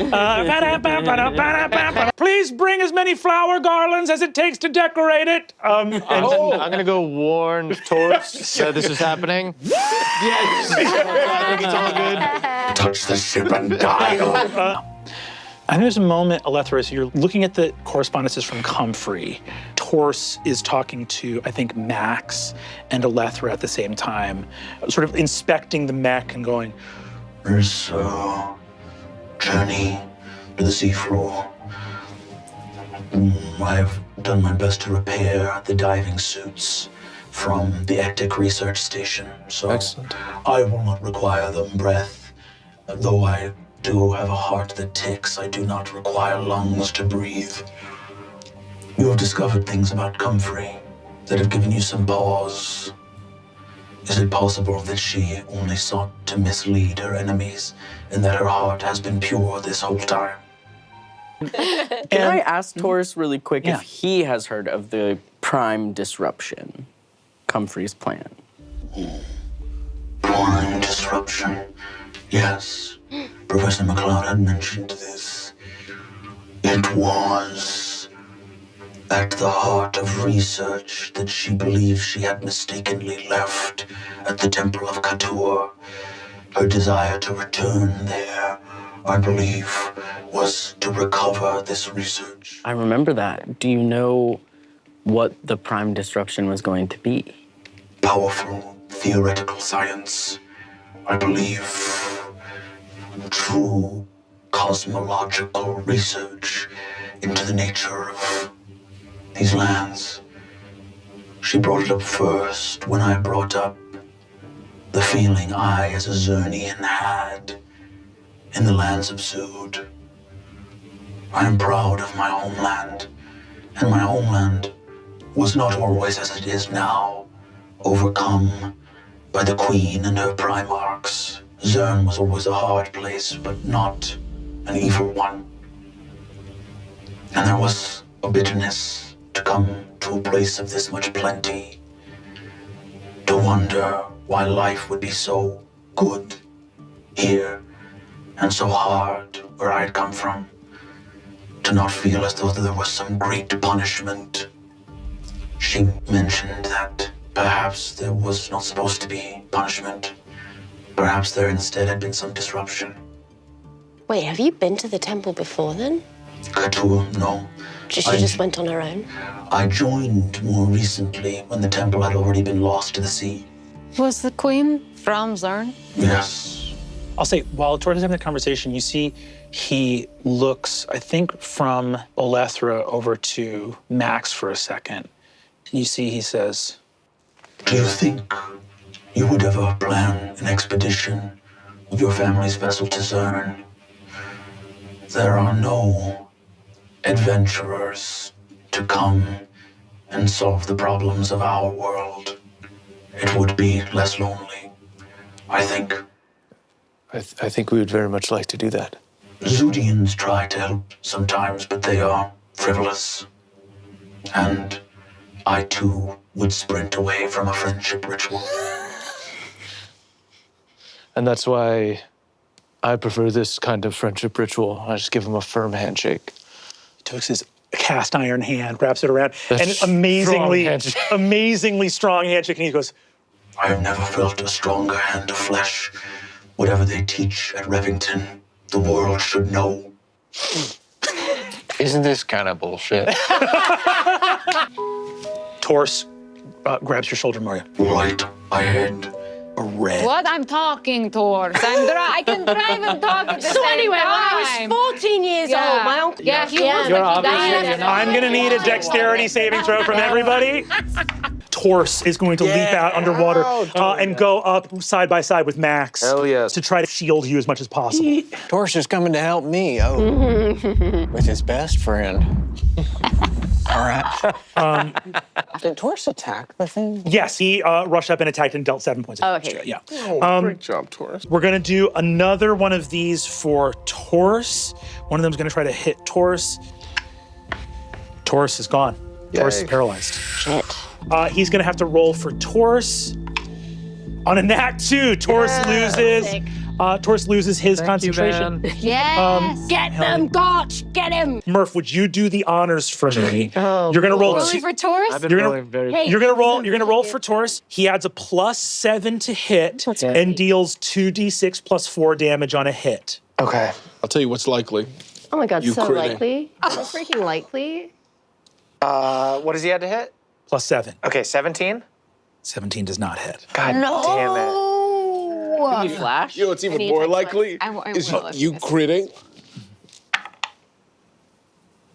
please bring as many flower garlands as it takes to decorate it. I'm gonna go warn Torse that this is happening. Yes. I think it's all good. Touch the ship and die. I think there's a moment, Alethra, as you're looking at the correspondences from Comfrey. Torse is talking to, I think, Max and Alethra at the same time, sort of inspecting the mech and going, There's a journey to the seafloor. I've done my best to repair the diving suits from the Ectic research station, so Excellent. I will not require them breath. Though I do have a heart that ticks, I do not require lungs to breathe. You have discovered things about Comfrey that have given you some pause. Is it possible that she only sought to mislead her enemies and that her heart has been pure this whole time? Can I ask Torse really quick Yeah. if he has heard of the Prime Disruption, Comfrey's plan? Prime disruption. Yes, Professor McLeod had mentioned this. It was at the heart of research that she believed she had mistakenly left at the Temple of Katur. Her desire to return there, I believe, was to recover this research. I remember that. Do you know what the Prime Disruption was going to be? Powerful theoretical science. I believe true cosmological research into the nature of these lands. She brought it up first when I brought up the feeling I, as a Zernian, had in the lands of Zood. I am proud of my homeland, and my homeland was not always as it is now, overcome by the Queen and her Primarchs. Zern was always a hard place, but not an evil one. And there was a bitterness to come to a place of this much plenty, to wonder why life would be so good here and so hard where I had come from, to not feel as though there was some great punishment. She mentioned that perhaps there was not supposed to be punishment. Perhaps there instead had been some disruption. Wait, have you been to the temple before then? Katur, no. She just went on her own? I joined more recently when the temple had already been lost to the sea. Was the queen from Zern? Yes. I'll say, while Torse is having the conversation, you see he looks, I think, from Olethra over to Max for a second. And you see he says, Do you think you would ever plan an expedition with your family's vessel to Zern? There are no adventurers to come and solve the problems of our world. It would be less lonely, I think. I think we would very much like to do that. Zudians try to help sometimes, but they are frivolous. And I too would sprint away from a friendship ritual. And that's why I prefer this kind of friendship ritual. I just give him a firm handshake. he takes his cast iron hand, wraps it around, That's and amazingly, strong handshake. amazingly strong handshake, and he goes, I have never felt a stronger hand of flesh. Whatever they teach at Revington, the world should know. Isn't this kind of bullshit? Torse grabs your shoulder, Mario. Right ahead. A red. What I'm talking towards? I can drive and talk at the So same anyway, when I time. was 14 years old, my uncle... Yeah, he was You're like obviously that. not. I'm gonna need a dexterity saving throw from everybody. Torse is going to leap out underwater and go up side by side with Max. Hell yes. To try to shield you as much as possible. Torse is coming to help me. With his best friend. All right. Did Torse attack the thing? Yes, he rushed up and attacked and dealt 7 points of damage. Okay. Yeah. Great job, Torse. We're gonna do another one of these for Torse. One of them's gonna try to hit Torse. Torse is gone. Torse is paralyzed. Shit. He's gonna have to roll for Torse. On a nat 2, Torse loses. sick. Torse loses his concentration. Yes. Get them, Gotch! Get him! Murph, would you do the honors for me? You're gonna roll. Rolling for Torse? I've been You're gonna- rolling very... Hey. You're gonna roll for Torse. He adds a +7 to hit and deals 2d6 plus 4 damage on a hit. Okay. I'll tell you what's likely. Oh my God, You so critting. likely. So freaking likely. What does he have to hit? +7. Okay, 17? 17 does not hit. God damn it. Can you flash? You know what's even need more to flex. likely? I is will. you critting.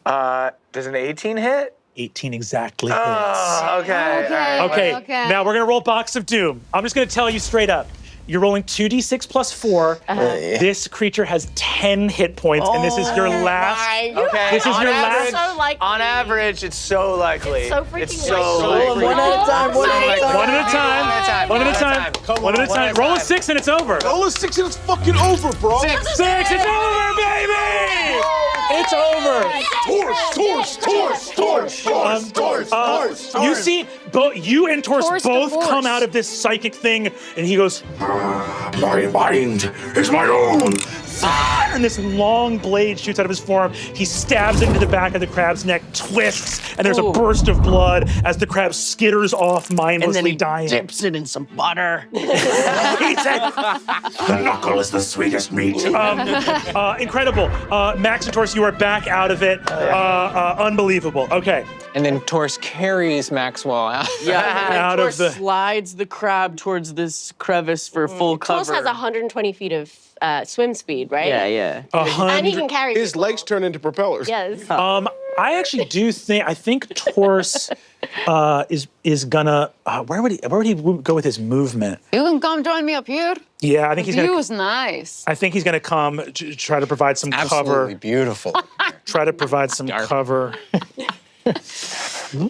Does an 18 hit? 18 exactly hits. Oh, okay. Okay. all right. Okay, Okay. now we're gonna roll Box of Doom. I'm just gonna tell you straight up. You're rolling 2d6 plus 4. This creature has 10 hit points, and this is your last. Okay. This is on your average, last. So likely. On average, it's so likely. It's so freaking It's so likely. likely. One at a time, one at a time. One at a time. One at a time. Come One at a on, one time. at a Roll a time. 6 and it's over. Roll a 6 and it's fucking over, bro. 6, it's over, baby! It's over. Torse. You see, you and Torse Torse the both force. come out of this psychic thing, and he goes, My mind is my own. and this long blade shoots out of his forearm. He stabs into the back of the crab's neck, twists, and there's a burst of blood as the crab skitters off, mindlessly dying. Dips it in some butter. He said, The knuckle is the sweetest meat. incredible. Max and Torse, you are back out of it. Unbelievable. Okay. And then Torse carries Maxwell out. Out of Torse the- slides the crab towards this crevice for full cover. Torse has 120 feet of swim speed, right? Yeah. And he can carry His people. legs turn into propellers. Yes. I actually do think, I think Torse is gonna, where would he go with his movement? You can come join me up here. Yeah, I think The he's view gonna, is nice. I think he's gonna come to try to provide some Absolutely cover. beautiful. Try to provide some cover.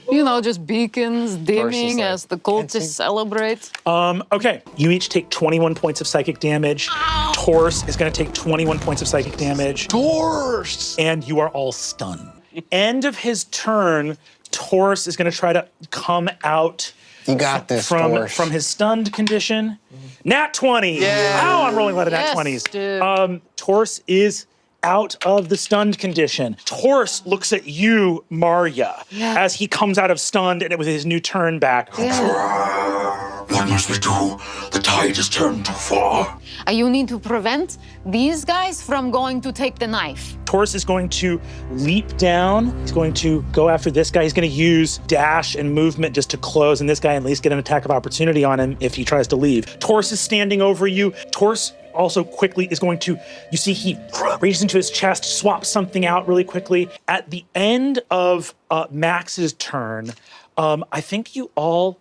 You know, just beacons dimming like as the cultists celebrate. Okay, you each take 21 points of psychic damage. Torse is gonna take 21 points of psychic damage. Torse. And you are all stunned. End of his turn, Torse is gonna try to come out You got this, from Torse. his stunned condition. Nat 20. Yeah. Oh, I'm rolling a lot of nat Yes, 20s. dude. Torse is out of the stunned condition. Torse looks at you, Marya, as he comes out of stunned and with his new turn back. What must we do? The tide has turned too far. You need to prevent these guys from going to take the knife. Torse is going to leap down. He's going to go after this guy. He's going to use dash and movement just to close, and this guy at least get an attack of opportunity on him if he tries to leave. Torse is standing over you. Torse also quickly is going to, you see he reaches into his chest, swaps something out really quickly. At the end of Max's turn, I think you all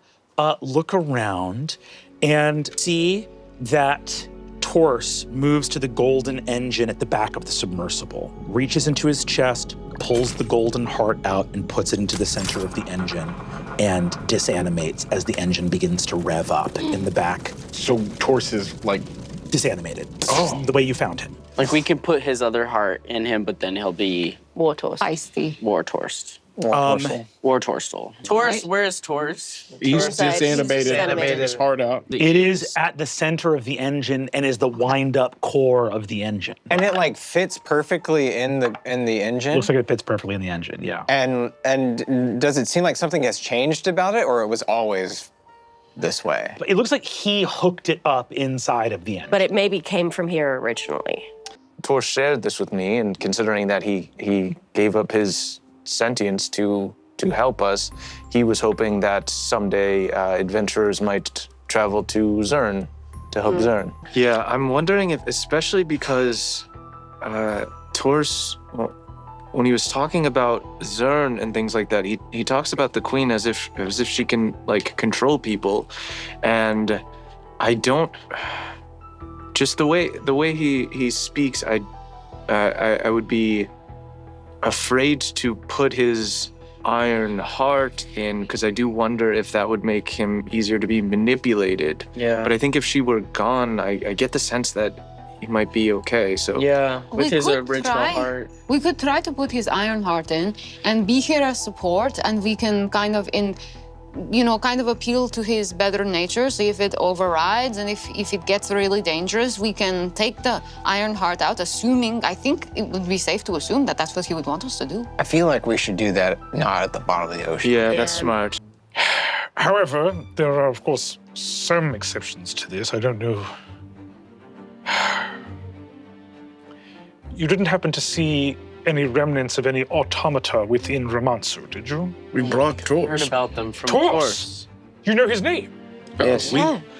look around and see that Torse moves to the golden engine at the back of the submersible, reaches into his chest, pulls the golden heart out and puts it into the center of the engine and disanimates as the engine begins to rev up in the back. So Torse is like, Disanimated. The way you found him. Like we could put his other heart in him, but then he'll be War Torse. Feisty. war torsed. War Torstal. Torse, where's Torse? he's Torse, disanimated, disanimated. his heart out. It is at the center of the engine and is the wind-up core of the engine. And it like fits perfectly in the engine. Looks like it fits perfectly in the engine, yeah. And does it seem like something has changed about it, or it was always this way? But it looks like he hooked it up inside of the engine. But it maybe came from here originally. Torse shared this with me, and considering that he gave up his sentience to help us, he was hoping that someday adventurers might travel to Zern to help Zern. Yeah, I'm wondering if, especially because Torse, well, when he was talking about Zern and things like that, he talks about the queen as if she can like control people, and I don't. Just the way he speaks, I would be afraid to put his iron heart in, because I do wonder if that would make him easier to be manipulated. Yeah. But I think if she were gone, I get the sense that he might be okay. So Yeah, We with his could original try. heart. We could try to put his iron heart in and be here as support, and we can kind of appeal to his better nature. So if it overrides and if it gets really dangerous, we can take the iron heart out, assuming, I think it would be safe to assume that that's what he would want us to do. I feel like we should do that not at the bottom of the ocean. yeah, that's smart. However, there are, of course, some exceptions to this. I don't know. You didn't happen to see any remnants of any automata within Romansu, did you? We brought Heard Torse. about them from Torse! Torse. You know his name? Yes,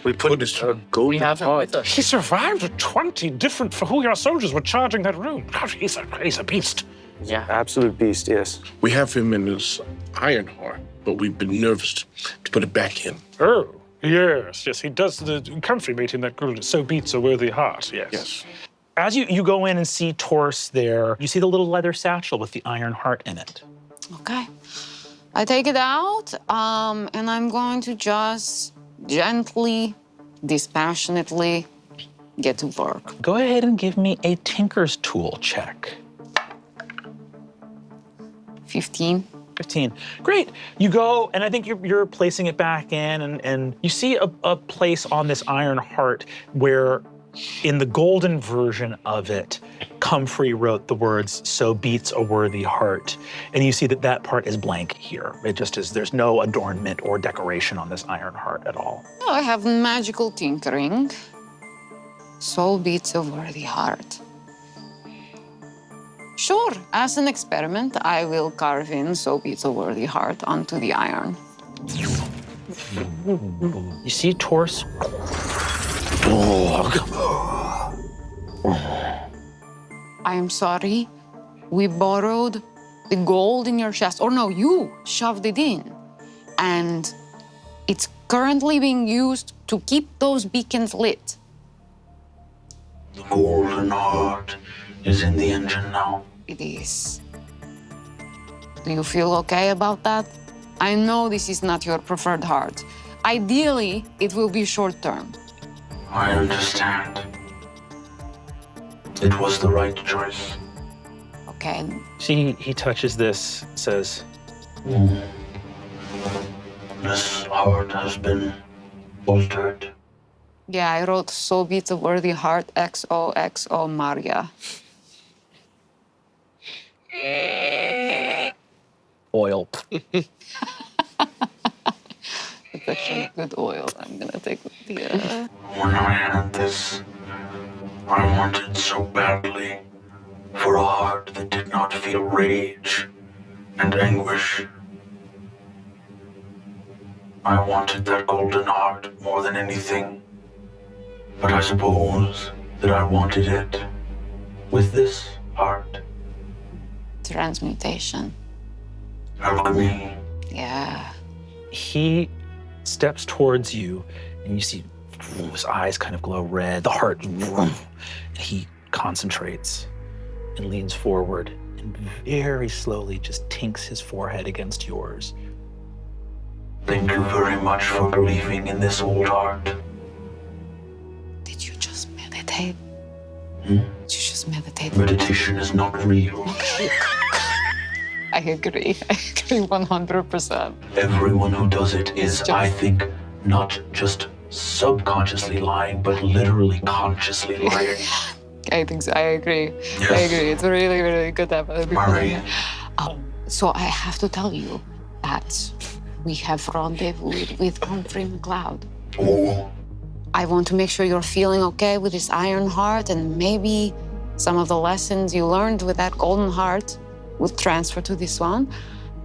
we put his a golden We have him heart. with us. He survived 20 different Fahuya soldiers were charging that room. Gosh, he's a beast. Yeah. Absolute beast, yes. We have him in his iron heart, but we've been nervous to put it back in. Oh, Yes, he does the comfrey mating that girl. So beats a worthy heart, yes. Yes. As you go in and see Torse there, you see the little leather satchel with the iron heart in it. Okay. I take it out, and I'm going to just gently, dispassionately get to work. Go ahead and give me a Tinker's Tool check. 15. 15. Great. You go, and I think you're placing it back in, and you see a place on this iron heart where, in the golden version of it, Comfrey wrote the words, "So beats a worthy heart." And you see that part is blank here. It just is, there's no adornment or decoration on this iron heart at all. Oh, I have magical tinkering. So beats a worthy heart. Sure, as an experiment, I will carve in "So beats a worthy heart" onto the iron. You see Torse. I am sorry. We borrowed the gold in your chest. Or no, you shoved it in. And it's currently being used to keep those beacons lit. The golden heart is in the engine now. It is. Do you feel okay about that? I know this is not your preferred heart. Ideally, it will be short term. I understand. It was the right choice. Okay. See, he touches this, says, This heart has been altered. Yeah, I wrote "So beats a worthy heart" XOXO Maria. oil. It's actually good oil. I'm gonna take the. When I had this, I wanted so badly for a heart that did not feel rage and anguish. I wanted that golden heart more than anything. But I suppose that I wanted it with this heart. Transmutation. Alchemy. Yeah. He steps towards you, and you see his eyes kind of glow red, the heart, and he concentrates and leans forward and very slowly just tinks his forehead against yours. Thank you very much for believing in this old heart. Did you just meditate? Hmm? Did you just meditate? Meditation is not real. I agree. I agree 100%. Everyone who does it is, I think, not just subconsciously lying, but literally consciously lying. I think so. I agree. Yes. I agree. It's really, really good to have other people. Marie. So I have to tell you that we have rendezvoused with Humphrey McLeod. Oh, I want to make sure you're feeling okay with this iron heart, and maybe some of the lessons you learned with that golden heart would transfer to this one.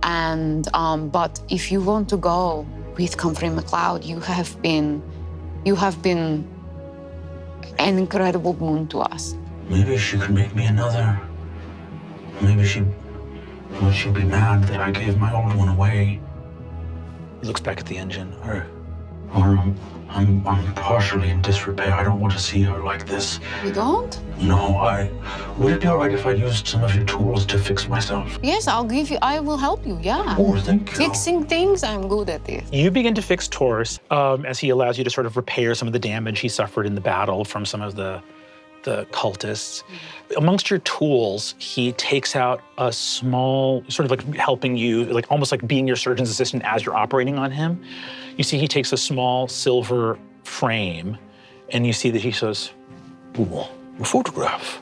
And but if you want to go with Humphrey McLeod, you have been an incredible boon to us. maybe she could make me another. Maybe she'd be mad that I gave my old one away. He looks back at the engine. Or I'm partially in disrepair. I don't want to see her like this. You don't? No, would it be all right if I used some of your tools to fix myself? Yes, I will help you, yeah. Oh, thank you. Fixing things, I'm good at this. You begin to fix Torse as he allows you to sort of repair some of the damage he suffered in the battle from some of the cultists. Amongst your tools, he takes out a small, sort of like helping you, like almost like being your surgeon's assistant as you're operating on him. You see he takes a small silver frame, and you see that he says, "Ooh, a photograph.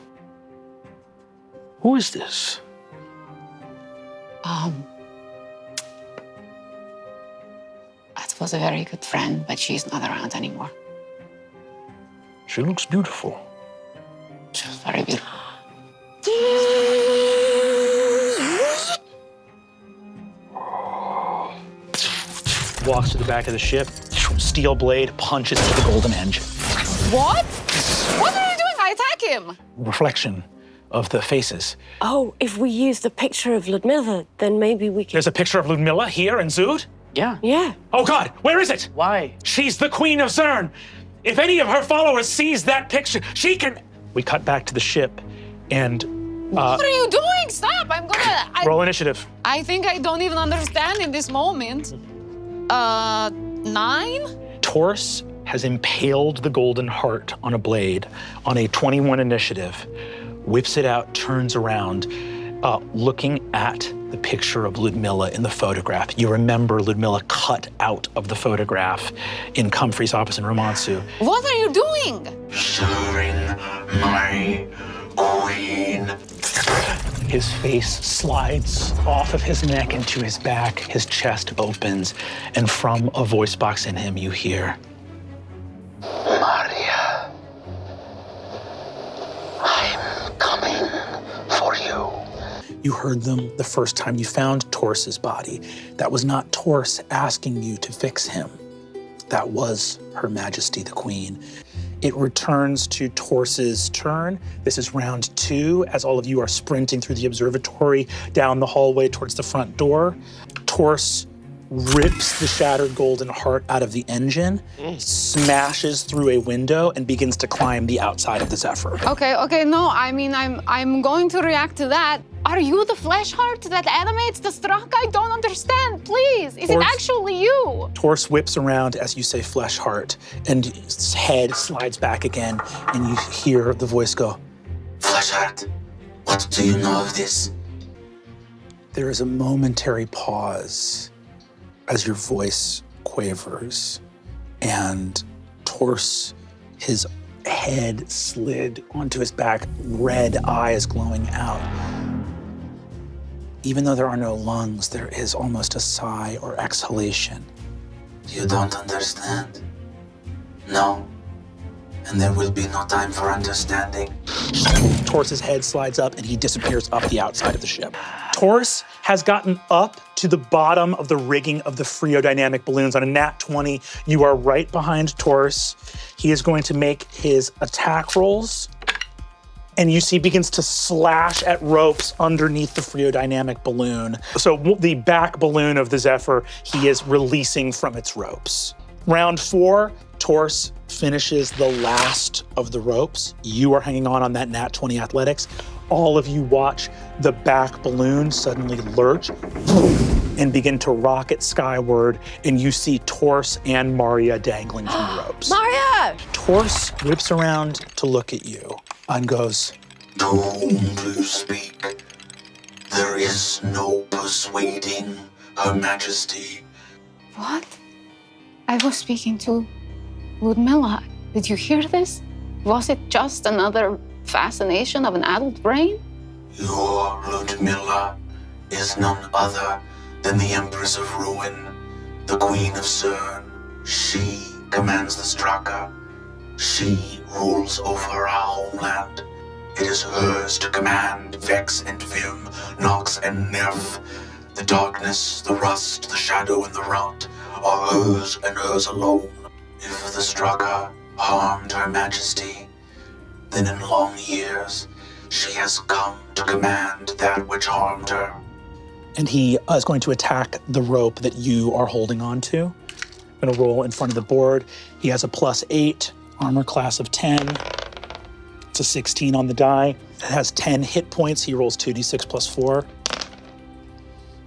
Who is this?" That was a very good friend, but she's not around anymore. She looks beautiful. She was very beautiful. Walks to the back of the ship, steel blade punches into the golden engine. What? What are you doing? I attack him. Reflection of the faces. Oh, if we use the picture of Ludmilla, then maybe we can. There's a picture of Ludmilla here in Zoot. Yeah. Yeah. Oh God, where is it? Why? She's the Queen of Zern. If any of her followers sees that picture, she can. We cut back to the ship, and What are you doing? Stop! I'm gonna. roll initiative. I think I don't even understand in this moment. 9? Torse has impaled the golden heart on a blade on a 21 initiative, whips it out, turns around, looking at the picture of Ludmilla in the photograph. You remember Ludmilla cut out of the photograph in Comfrey's office in Romansu. What are you doing? Serving my queen. His face slides off of his neck into his back, his chest opens, and from a voice box in him you hear, Maria, I'm coming for you. You heard them the first time you found Torse's body. That was not Torse asking you to fix him. That was Her Majesty the Queen. It returns to Torse's turn. This is round 2, as all of you are sprinting through the observatory down the hallway towards the front door. Torse rips the shattered golden heart out of the engine, smashes through a window, and begins to climb the outside of the Zephyr. Okay, no, I mean, I'm going to react to that. Are you the flesh heart that animates the Straka? I don't understand, please. Is it Torse- actually you? Torse whips around as you say flesh heart, and his head slides back again, and you hear the voice go, Fleshheart, what do you know of this? There is a momentary pause as your voice quavers, and Torse, his head slid onto his back, red eyes glowing out. Even though there are no lungs, there is almost a sigh or exhalation. You don't understand? No. And there will be no time for understanding. Torse's head slides up and he disappears up the outside of the ship. Torse has gotten up to the bottom of the rigging of the Freodynamic balloons. On a nat 20, you are right behind Torse. He is going to make his attack rolls. And you see begins to slash at ropes underneath the Freodynamic balloon. So the back balloon of the Zephyr, he is releasing from its ropes. Round 4, Torse finishes the last of the ropes. You are hanging on that nat 20 athletics. All of you watch the back balloon suddenly lurch and begin to rocket skyward, and you see Torse and Maria dangling from the ropes. Maria! Torse whips around to look at you and goes, To whom do you speak? There is no persuading Her Majesty. What? I was speaking to Ludmilla. Did you hear this? Was it just another fascination of an adult brain? Your Ludmilla is none other than the Empress of Ruin, the Queen of Zern. She commands the Straka. She rules over our homeland. It is hers to command Vex and Vim, Nox and Nerf. The darkness, the rust, the shadow, and the rot are hers and hers alone. If the Straka harmed Her Majesty, then in long years she has come to command that which harmed her. and he is going to attack the rope that you are holding on to. I'm going to roll in front of the board. He has a +8, armor class of 10. It's a 16 on the die. It has 10 hit points. He rolls 2d6 + 4.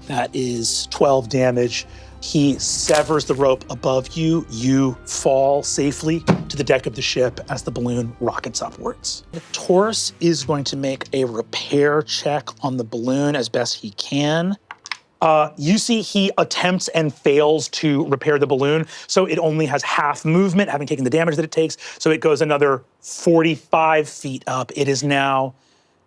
That is 12 damage. He severs the rope above you. You fall safely to the deck of the ship as the balloon rockets upwards. Torse is going to make a repair check on the balloon as best he can. You see he attempts and fails to repair the balloon, so it only has half movement, having taken the damage that it takes, so it goes another 45 feet up. It is now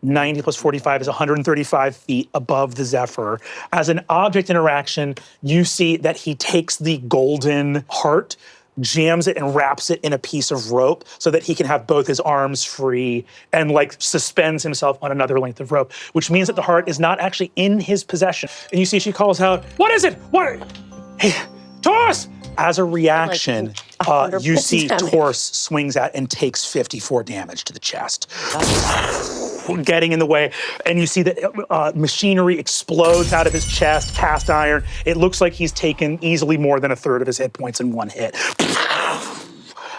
90 + 45 is 135 feet above the Zephyr. As an object interaction, you see that he takes the golden heart, jams it and wraps it in a piece of rope so that he can have both his arms free and suspends himself on another length of rope, which means that the heart is not actually in his possession. And you see she calls out, "What is it? What? Hey, Torse!" As a reaction, you see damage. Torse swings out and takes 54 damage to the chest. getting in the way, and you see that machinery explodes out of his chest, cast iron. It looks like he's taken easily more than a third of his hit points in one hit.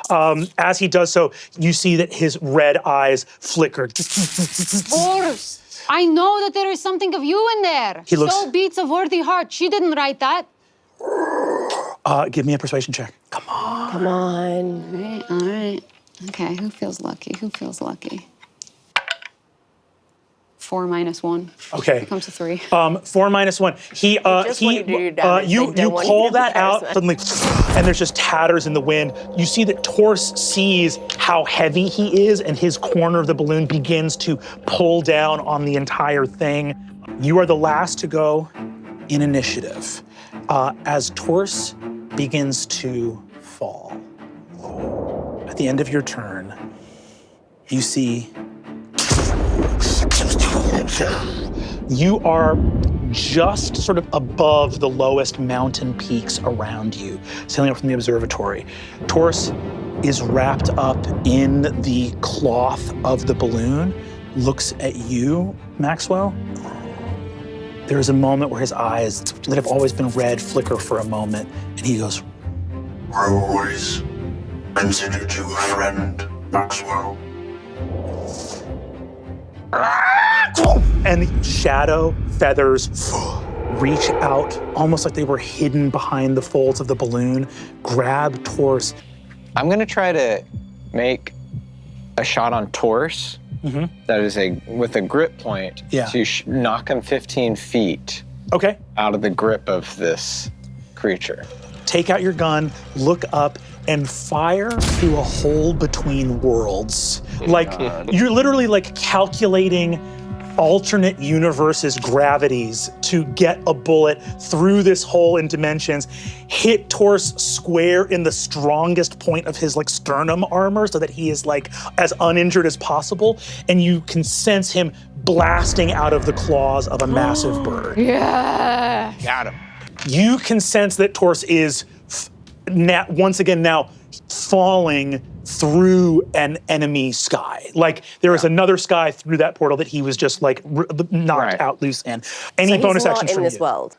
As he does so, you see that his red eyes flicker. Torse, I know that there is something of you in there. He looks- So beats a worthy heart. She didn't write that. Give me a persuasion check. Come on. All right. Okay, who feels lucky? 4 minus 1. Okay. Becomes a 3. 4 minus 1. He just want you to do your damage. you They don't want call you to that out embarrass suddenly, and there's just tatters in the wind. You see that Torse sees how heavy he is, and his corner of the balloon begins to pull down on the entire thing. You are the last to go in initiative. As Torse begins to fall, at the end of your turn, you see you are just sort of above the lowest mountain peaks around you, sailing up from the observatory. Torse is wrapped up in the cloth of the balloon, looks at you, Maxwell. There is a moment where his eyes, that have always been red, flicker for a moment, and he goes, I always considered you a friend, Maxwell. and the shadow feathers reach out, almost like they were hidden behind the folds of the balloon, grab Torse. I'm gonna try to make a shot on Torse. That is with a grip point. Yeah. To knock him 15 feet Okay. out of the grip of this creature. Take out your gun, look up, and fire through a hole between worlds. Like, you're literally like calculating alternate universes' gravities to get a bullet through this hole in dimensions, hit Torse square in the strongest point of his like sternum armor so that he is like as uninjured as possible, and you can sense him blasting out of the claws of a massive bird. Yeah. Got him. You can sense that Torse is once again now falling through an enemy sky. Like there is another sky through that portal that he was just like knocked out loose in. Any So bonus he's not actions in from this you? world.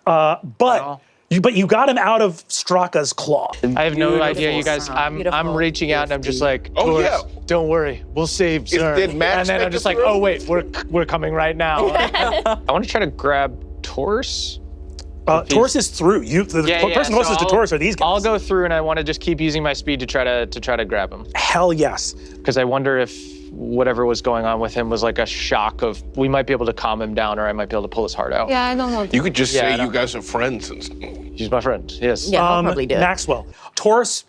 But you got him out of Straka's claw. I have no idea, you guys. I'm Beautiful. reaching out and I'm just like, Oh, Torse, yeah. don't worry, we'll save Zern. did Max And then make I'm just it like, through? oh wait, we're coming right now. I want to try to grab Torse. Torse is through. The person closest to Torse are these guys. I'll go through and I want to just keep using my speed to try to grab him. Hell yes. Because I wonder if whatever was going on with him was like a shock of, we might be able to calm him down or I might be able to pull his heart out. Yeah, I don't know. You could just Yeah, I say don't- you guys are friends. And He's my friend, yes. Yeah, I'll probably do it. Maxwell. Torse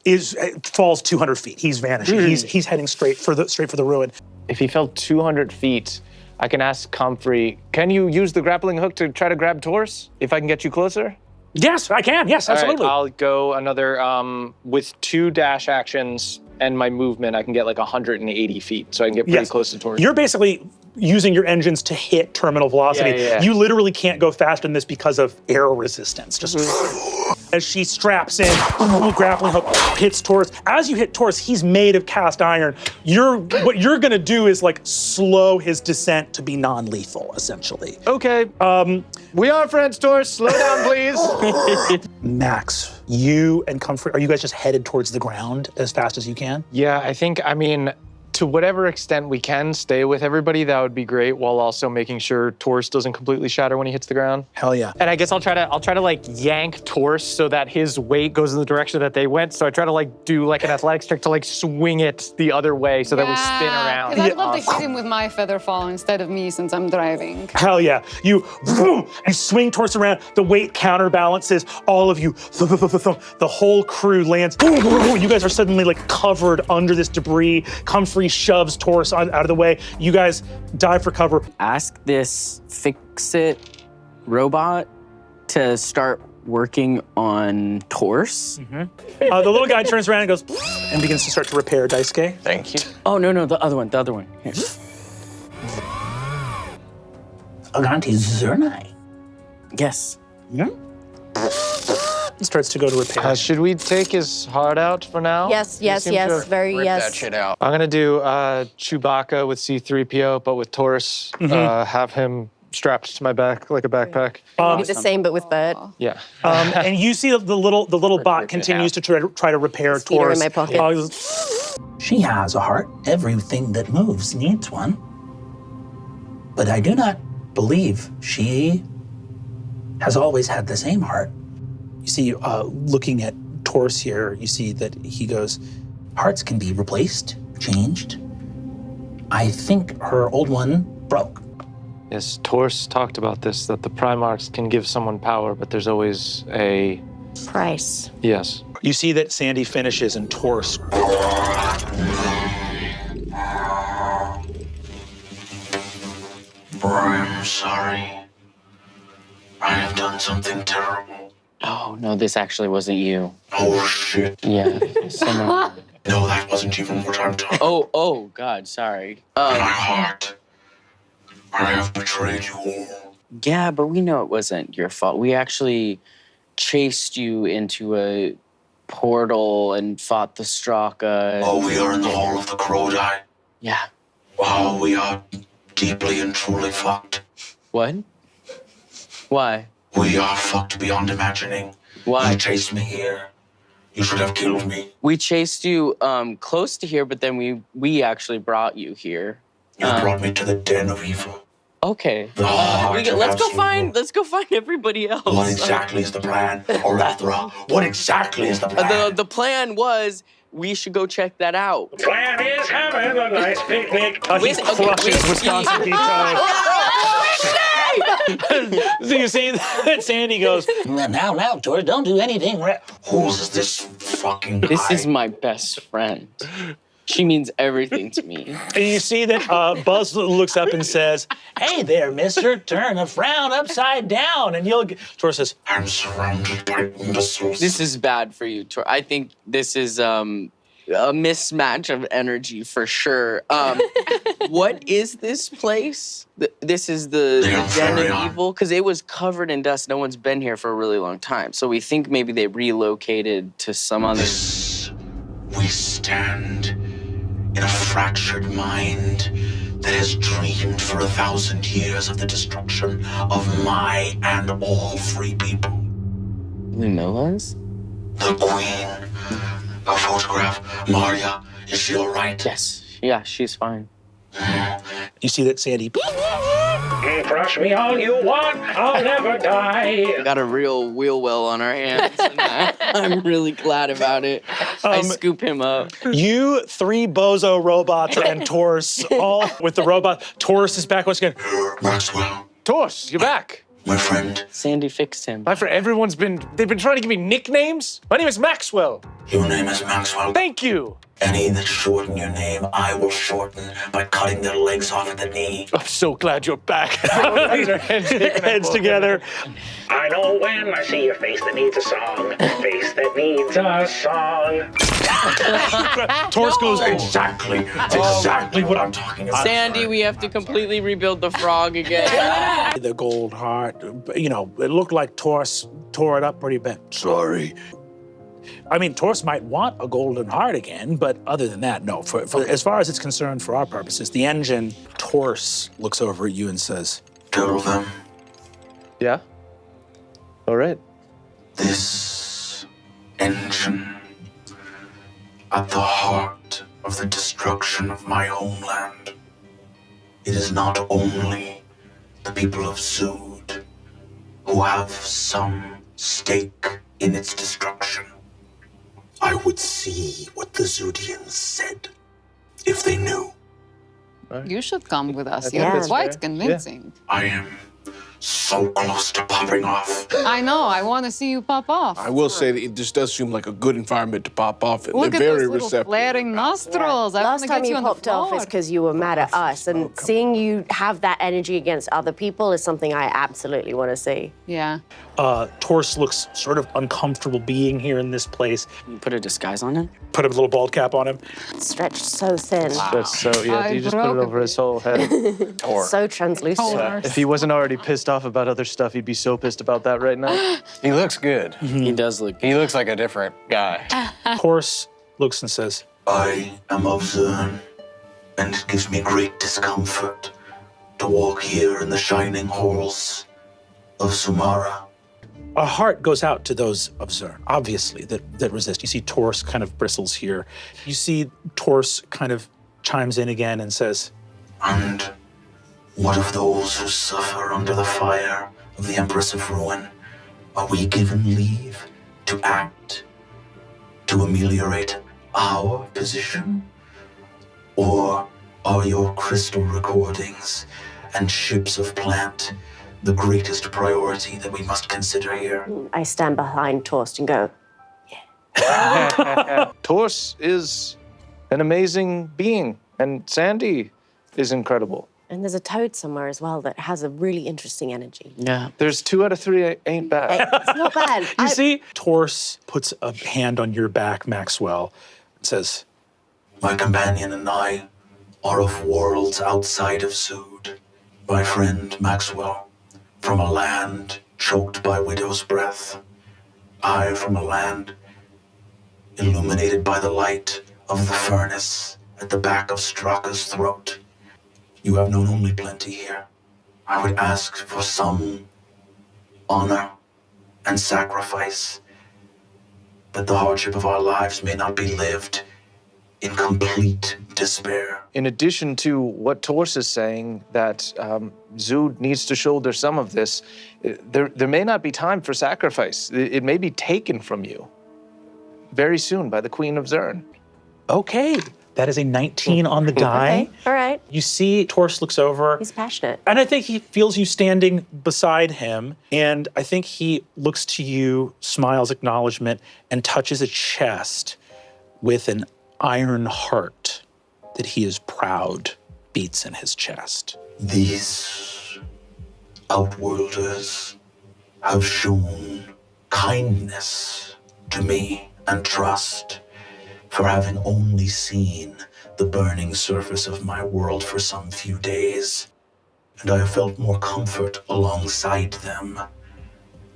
falls 200 feet. He's vanishing. He's heading straight for the ruin. If he fell 200 feet, I can ask Comfrey, can you use the grappling hook to try to grab Torse if I can get you closer? Yes, I can. Yes, All right, absolutely. I'll go another, with 2 dash actions and my movement, I can get like 180 feet, so I can get pretty close to Torse. You're basically using your engines to hit terminal velocity. Yeah. You literally can't go faster than this because of air resistance. Just as she straps in, grappling hook hits Torse. As you hit Torse, he's made of cast iron. What you're gonna do is like slow his descent to be non-lethal, essentially. Okay, we are friends, Torse. Slow down, please. Max, you and Comfort, are you guys just headed towards the ground as fast as you can? Yeah, I mean, to whatever extent we can stay with everybody, that would be great, while also making sure Torse doesn't completely shatter when he hits the ground. Hell yeah. And I guess I'll try to like yank Torse so that his weight goes in the direction that they went. So I try to like do like an athletics trick to like swing it the other way so that we spin around. Because I'd love to hit him with my feather fall instead of me since I'm driving. Hell yeah. You swing Torse around, the weight counterbalances all of you. The whole crew lands. You guys are suddenly like covered under this debris. Comfrey shoves Torse out of the way. You guys dive for cover. Ask this fix-it robot to start working on Torse. The little guy turns around and goes and begins to start to repair Daisuke. Thank you. Oh, no, the other one. Here. Aganti Zernai. Yes. starts to go to repair. Should we take his heart out for now? Yes, You yes, seem yes. to- Very Rip yes. that shit out. I'm gonna do Chewbacca with C-3PO, but with Torse. Have him strapped to my back like a backpack. Do the same, but with Bird. Yeah. And you see the little bot continues to try to repair His feet are in Torse. my pocket. She has a heart. Everything that moves needs one. But I do not believe she has always had the same heart. You see, looking at Torse here, you see that he goes, hearts can be replaced, changed. I think her old one broke. Yes, Torse talked about this, that the Primarchs can give someone power, but there's always a... Price. Yes. You see that Sandy finishes and Torse. I'm sorry. I have done something terrible. Oh, no, this actually wasn't you. Oh, shit. Yeah, someone. No, that wasn't even what I'm talking Oh, God, sorry. My heart. I have betrayed you all. Yeah, but we know it wasn't your fault. We actually chased you into a portal and fought the Straka. Oh, we are in the Hall of the Crowdie. Yeah. Wow, we are deeply and truly fucked. What? Why? We are fucked beyond imagining. Why? You chased me here. You should have killed me. We chased you close to here, but then we actually brought you here. You brought me to the den of evil. Okay. The heart of Let's go absolute- find everybody else. What exactly is the plan? Orathra, what exactly is the plan? The plan was we should go check that out. Plan is having a nice picnic. He crushes Wisconsin So you see that Sandy goes, Now, Torse, don't do anything. Who's this fucking guy? This is my best friend. She means everything to me. and you see that Buzz looks up and says, "Hey there, mister, turn a frown upside down." And Torse says, I'm surrounded by imbeciles. This is bad for you, Tor. I think this is a mismatch of energy for sure. What is this place? This is the Den of Evil? Because it was covered in dust. No one's been here for a really long time. So we think maybe they relocated to some other... We stand in a fractured mind that has dreamed for 1,000 years of the destruction of my and all free people. Lumilla's? The Queen. A photograph. Maria, is she all right? Yes. Yeah, she's fine. you see that Sandy, Crush me all you want, I'll never die. Got a real Wealwell on our hands. And I'm really glad about it. I scoop him up. you three bozo robots and Torse, all with the robot. Torse is back once again. Maxwell, Torse, you're back. my friend. Sandy fixed him. My friend, they've been trying to give me nicknames. My name is Maxwell. Your name is Maxwell. Thank you. Any that shorten your name, I will shorten by cutting their legs off at the knee. I'm so glad you're back. Heads together. I know when I see a face that needs a song. Face that needs a song. Torse goes, Exactly what I'm talking about. Sandy, we have to completely rebuild the frog again. The gold heart, it looked like Torse tore it up pretty bad. Sorry. I mean, Torse might want a golden heart again, but other than that, no. For as far as it's concerned, for our purposes, the engine, Torse looks over at you and says, Tell them Yeah? All right. this engine at the heart of the destruction of my homeland. It is not only the people of Zood who have some stake in its destruction. I would see what the Zoodians said if they knew. You should come with us. think You're that's quite fair. convincing. I am so close to popping off. I know. I want to see you pop off. I will say that this does seem like a good environment to pop off in. Look They're at very those little receptive. flaring nostrils. I want Last to time get you you on the popped off floor. is because you were mad at us, and seeing you have that energy against other people is something I absolutely want to see. Yeah. Torse looks sort of uncomfortable being here in this place. You put a disguise on him? Put a little bald cap on him. Stretched so thin. That's so, yeah, I you just put it broke over his whole head. So translucent. Torse. If he wasn't already pissed off about other stuff, he'd be so pissed about that right now. He looks good. He does look. He looks like a different guy. Torse looks and says, I am of Zurn, and it gives me great discomfort to walk here in the shining halls of Zumhara. a heart goes out to those of Zurn, obviously, that resist. You see Torse kind of bristles here. You see Torse kind of chimes in again and says, And what of those who suffer under the fire of the Empress of Ruin? Are we given leave to act, to ameliorate our position? Or are your crystal recordings and ships of plant the greatest priority that we must consider here? I stand behind Torst and go, Torse is an amazing being, and Sandy is incredible. and there's a toad somewhere as well that has a really interesting energy. Yeah. There's 2 out of 3 ain't bad. It's not bad. you see Torse puts a hand on your back, Maxwell, and says, My companion and I are of worlds outside of Zood. My friend Maxwell, from a land choked by widow's breath. I from a land illuminated by the light of the furnace at the back of Straka's throat. You have known only plenty here. I would ask for some honor and sacrifice, that the hardship of our lives may not be lived in complete despair. In addition to what Torse is saying, that Zood needs to shoulder some of this, there may not be time for sacrifice. It may be taken from you very soon by the Queen of Zurn. okay, that is a 19 on the die. Okay, all right. You see Torse looks over. He's passionate. And I think he feels you standing beside him. And I think he looks to you, smiles acknowledgement, and touches a chest with an iron heart that he is proud beats in his chest. These Outworlders have shown kindness to me and trust, for having only seen the burning surface of my world for some few days. And I have felt more comfort alongside them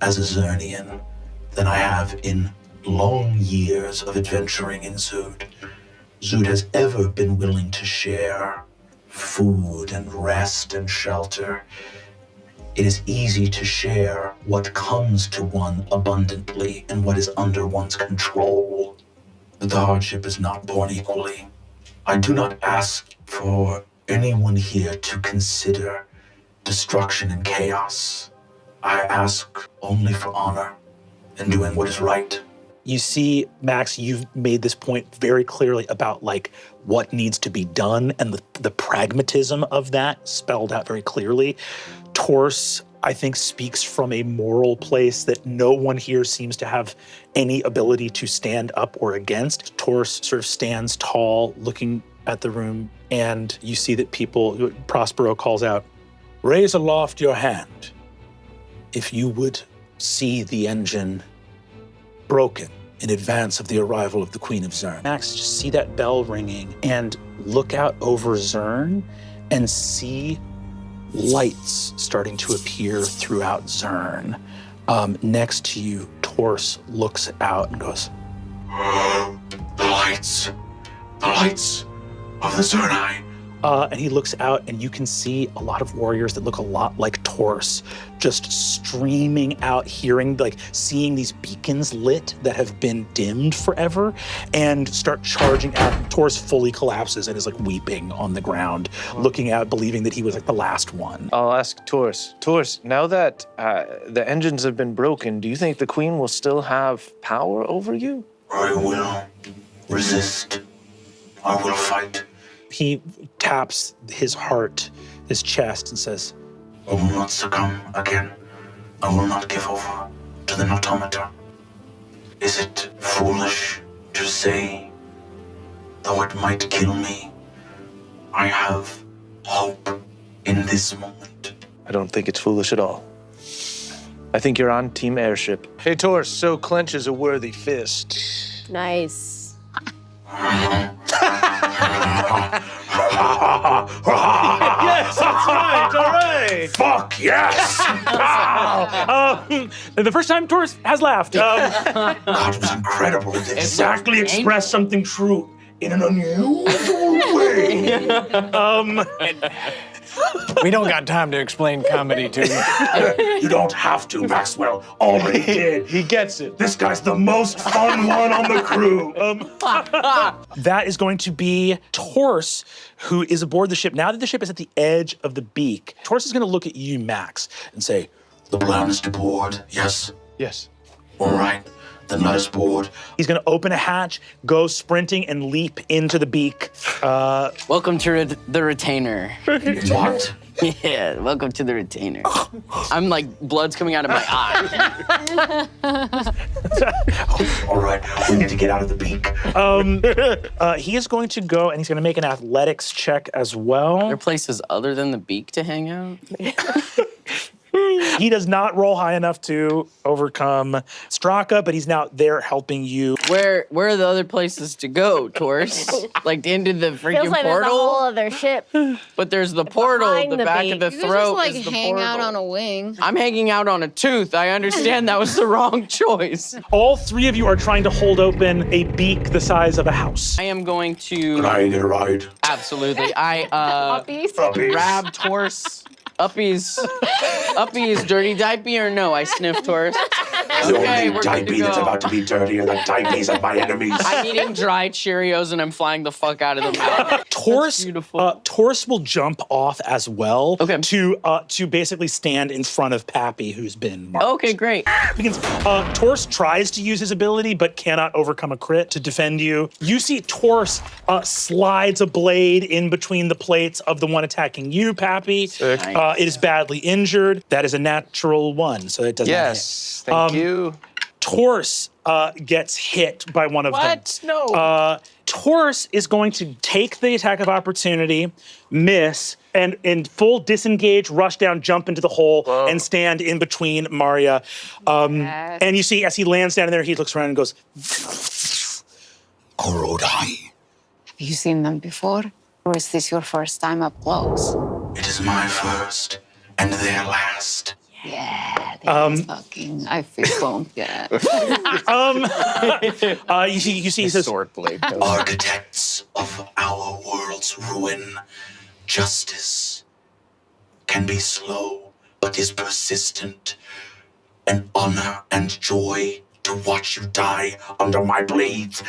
as a Zernian than I have in long years of adventuring in Zood. Zood has ever been willing to share food and rest and shelter. It is easy to share what comes to one abundantly and what is under one's control. But the hardship is not borne equally. I do not ask for anyone here to consider destruction and chaos. I ask only for honor and doing what is right. You see, Max, you've made this point very clearly about like what needs to be done and the pragmatism of that spelled out very clearly. Torse, I think, speaks from a moral place that no one here seems to have any ability to stand up or against. Torse sort of stands tall, looking at the room, and you see that people, Prospero calls out, "Raise aloft your hand if you would see the engine broken in advance of the arrival of the Queen of Zurn." Max, just see that bell ringing and look out over Zurn and see lights starting to appear throughout Zurn. Next to you, Torse looks out and goes, The lights of the Zernai. and he looks out and you can see a lot of warriors that look a lot like Torse just streaming out, seeing these beacons lit that have been dimmed forever and start charging out. Torse fully collapses and is like weeping on the ground, looking out, believing that he was like the last one. I'll ask Torse. Torse, now that the engines have been broken, do you think the Queen will still have power over you? I will resist. I will fight. He taps his heart, his chest, and says, I will not succumb again. I will not give over to the automata. Is it foolish to say, though it might kill me, I have hope in this moment? I don't think it's foolish at all. I think you're on Team Airship. Hey, Torse, so clench is a worthy fist. Nice. Yes, that's right. All right. Fuck yes! The first time Torse has laughed. God, it was incredible. It Exactly express something true in an unusual way. We don't got time to explain comedy to you. You don't have to, Maxwell. Already did. He gets it. This guy's the most fun one on the crew. That is going to be Torse, who is aboard the ship. Now that the ship is at the edge of the beak, Torse is going to look at you, Max, and say, The plan is to board, yes? Yes. All right, then let us board. he's going to open a hatch, go sprinting, and leap into the beak. Welcome to the retainer. What? Yeah, welcome to the retainer. I'm like, blood's coming out of my eye. All right, we need to get out of the beak. He is going to go, and he's going to make an athletics check as well. There are places other than the beak to hang out? He does not roll high enough to overcome Straka, but he's now there helping you. Where are the other places to go, Torse? Like into the freaking Feels like there's a portal? whole other ship. But there's the portal, behind the the back beak. of the You could throat just like is the hang out portal. on a wing. I'm hanging out on a tooth. I understand that was the wrong choice. All three of you are trying to hold open a beak the size of a house. I am going to Can I get a ride? absolutely. I Puppies. grab Torse. Uppies, dirty diaper or no? I sniff Torse. The Okay, only we're good to diaper that's go. about to be dirtier than diapers of my enemies. I'm eating dried Cheerios and I'm flying the fuck out of the mouth. Torse, beautiful. Torse will jump off as well Okay. to basically stand in front of Pappy, who's been marked. Okay, great. Torse tries to use his ability, but cannot overcome a crit to defend you. You see Torse slides a blade in between the plates of the one attacking you, Pappy. It is badly injured. That is a natural 1, so it does Yes. not hit. Thank you. Torse gets hit by one of What? them. No. Torse is going to take the attack of opportunity, miss, and in full disengage, rush down, jump into the hole, and stand in between Maria. Yes. And you see, as he lands down there, he looks around and goes, Korodai, Have you seen them before? Or is this your first time up close? it is my first and their last. Yeah, they're fucking. I feel bone. Yeah. you see, he says, Sword blade. Architects of our world's ruin, justice can be slow, but is persistent. An honor and joy to watch you die under my blades.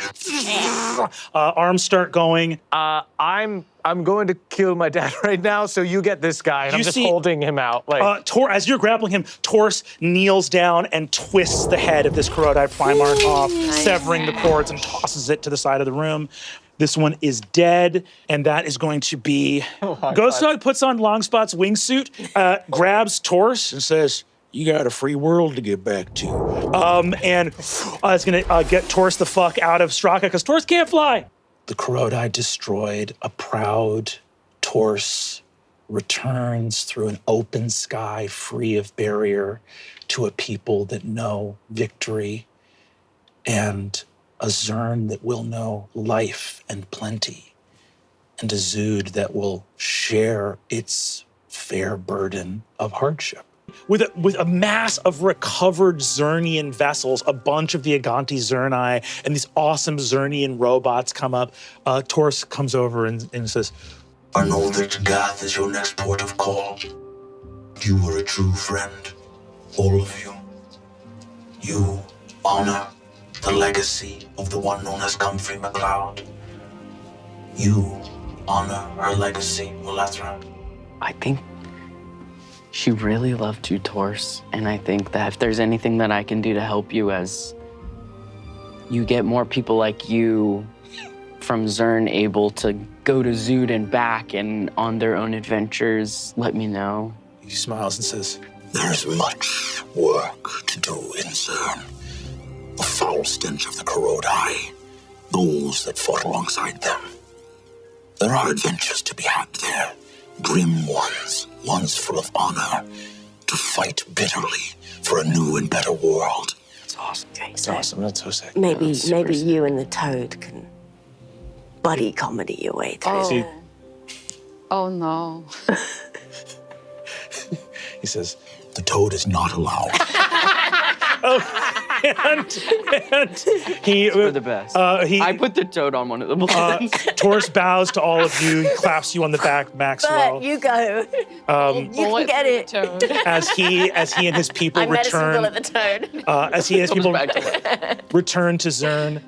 arms start going. I'm going to kill my dad right now, so you get this guy, and You I'm just see- holding him out. Like, As you're grappling him, Torse kneels down and twists the head of this Korodai Primarch off, severing the cords and tosses it to the side of the room. This one is dead, and that is going to be... Ghost Dog puts on Longspot's wingsuit, grabs Torse, and says, "You got a free world to get back to." And it's going to get Torse the fuck out of Straka, because Torse can't fly. The Korodai destroyed, a proud Torse returns through an open sky free of barrier to a people that know victory and a Zern that will know life and plenty and a Zood that will share its fair burden of hardship. With a mass of recovered Zernian vessels, a bunch of the Aganti Zerni and these awesome Zernian robots come up. Torse comes over and says, I know that Gath is your next port of call. You were a true friend, all of you. You honor the legacy of the one known as Comfrey MacLeod. You honor her legacy, Ulethra. I think she really loved you, Torse. And I think that if there's anything that I can do to help you as you get more people like you from Zern able to go to Zood and back and on their own adventures, let me know. he smiles and says, There is much work to do in Zern. The foul stench of the Korodai, those that fought alongside them. There are adventures to be had there, grim ones full of honor, to fight bitterly for a new and better world. That's awesome. That's awesome. That's so sick. Maybe That's super sick. you and the toad can buddy comedy your way through. Oh. Oh no. He says, The toad is not allowed. and he For the best. I put the toad on one of the balloons. Torse bows to all of you. He claps you on the back, Maxwell. But you go. You can get it. As he and his people I medicine return. bullet the toad. As he and his people Back to life. return to Zern,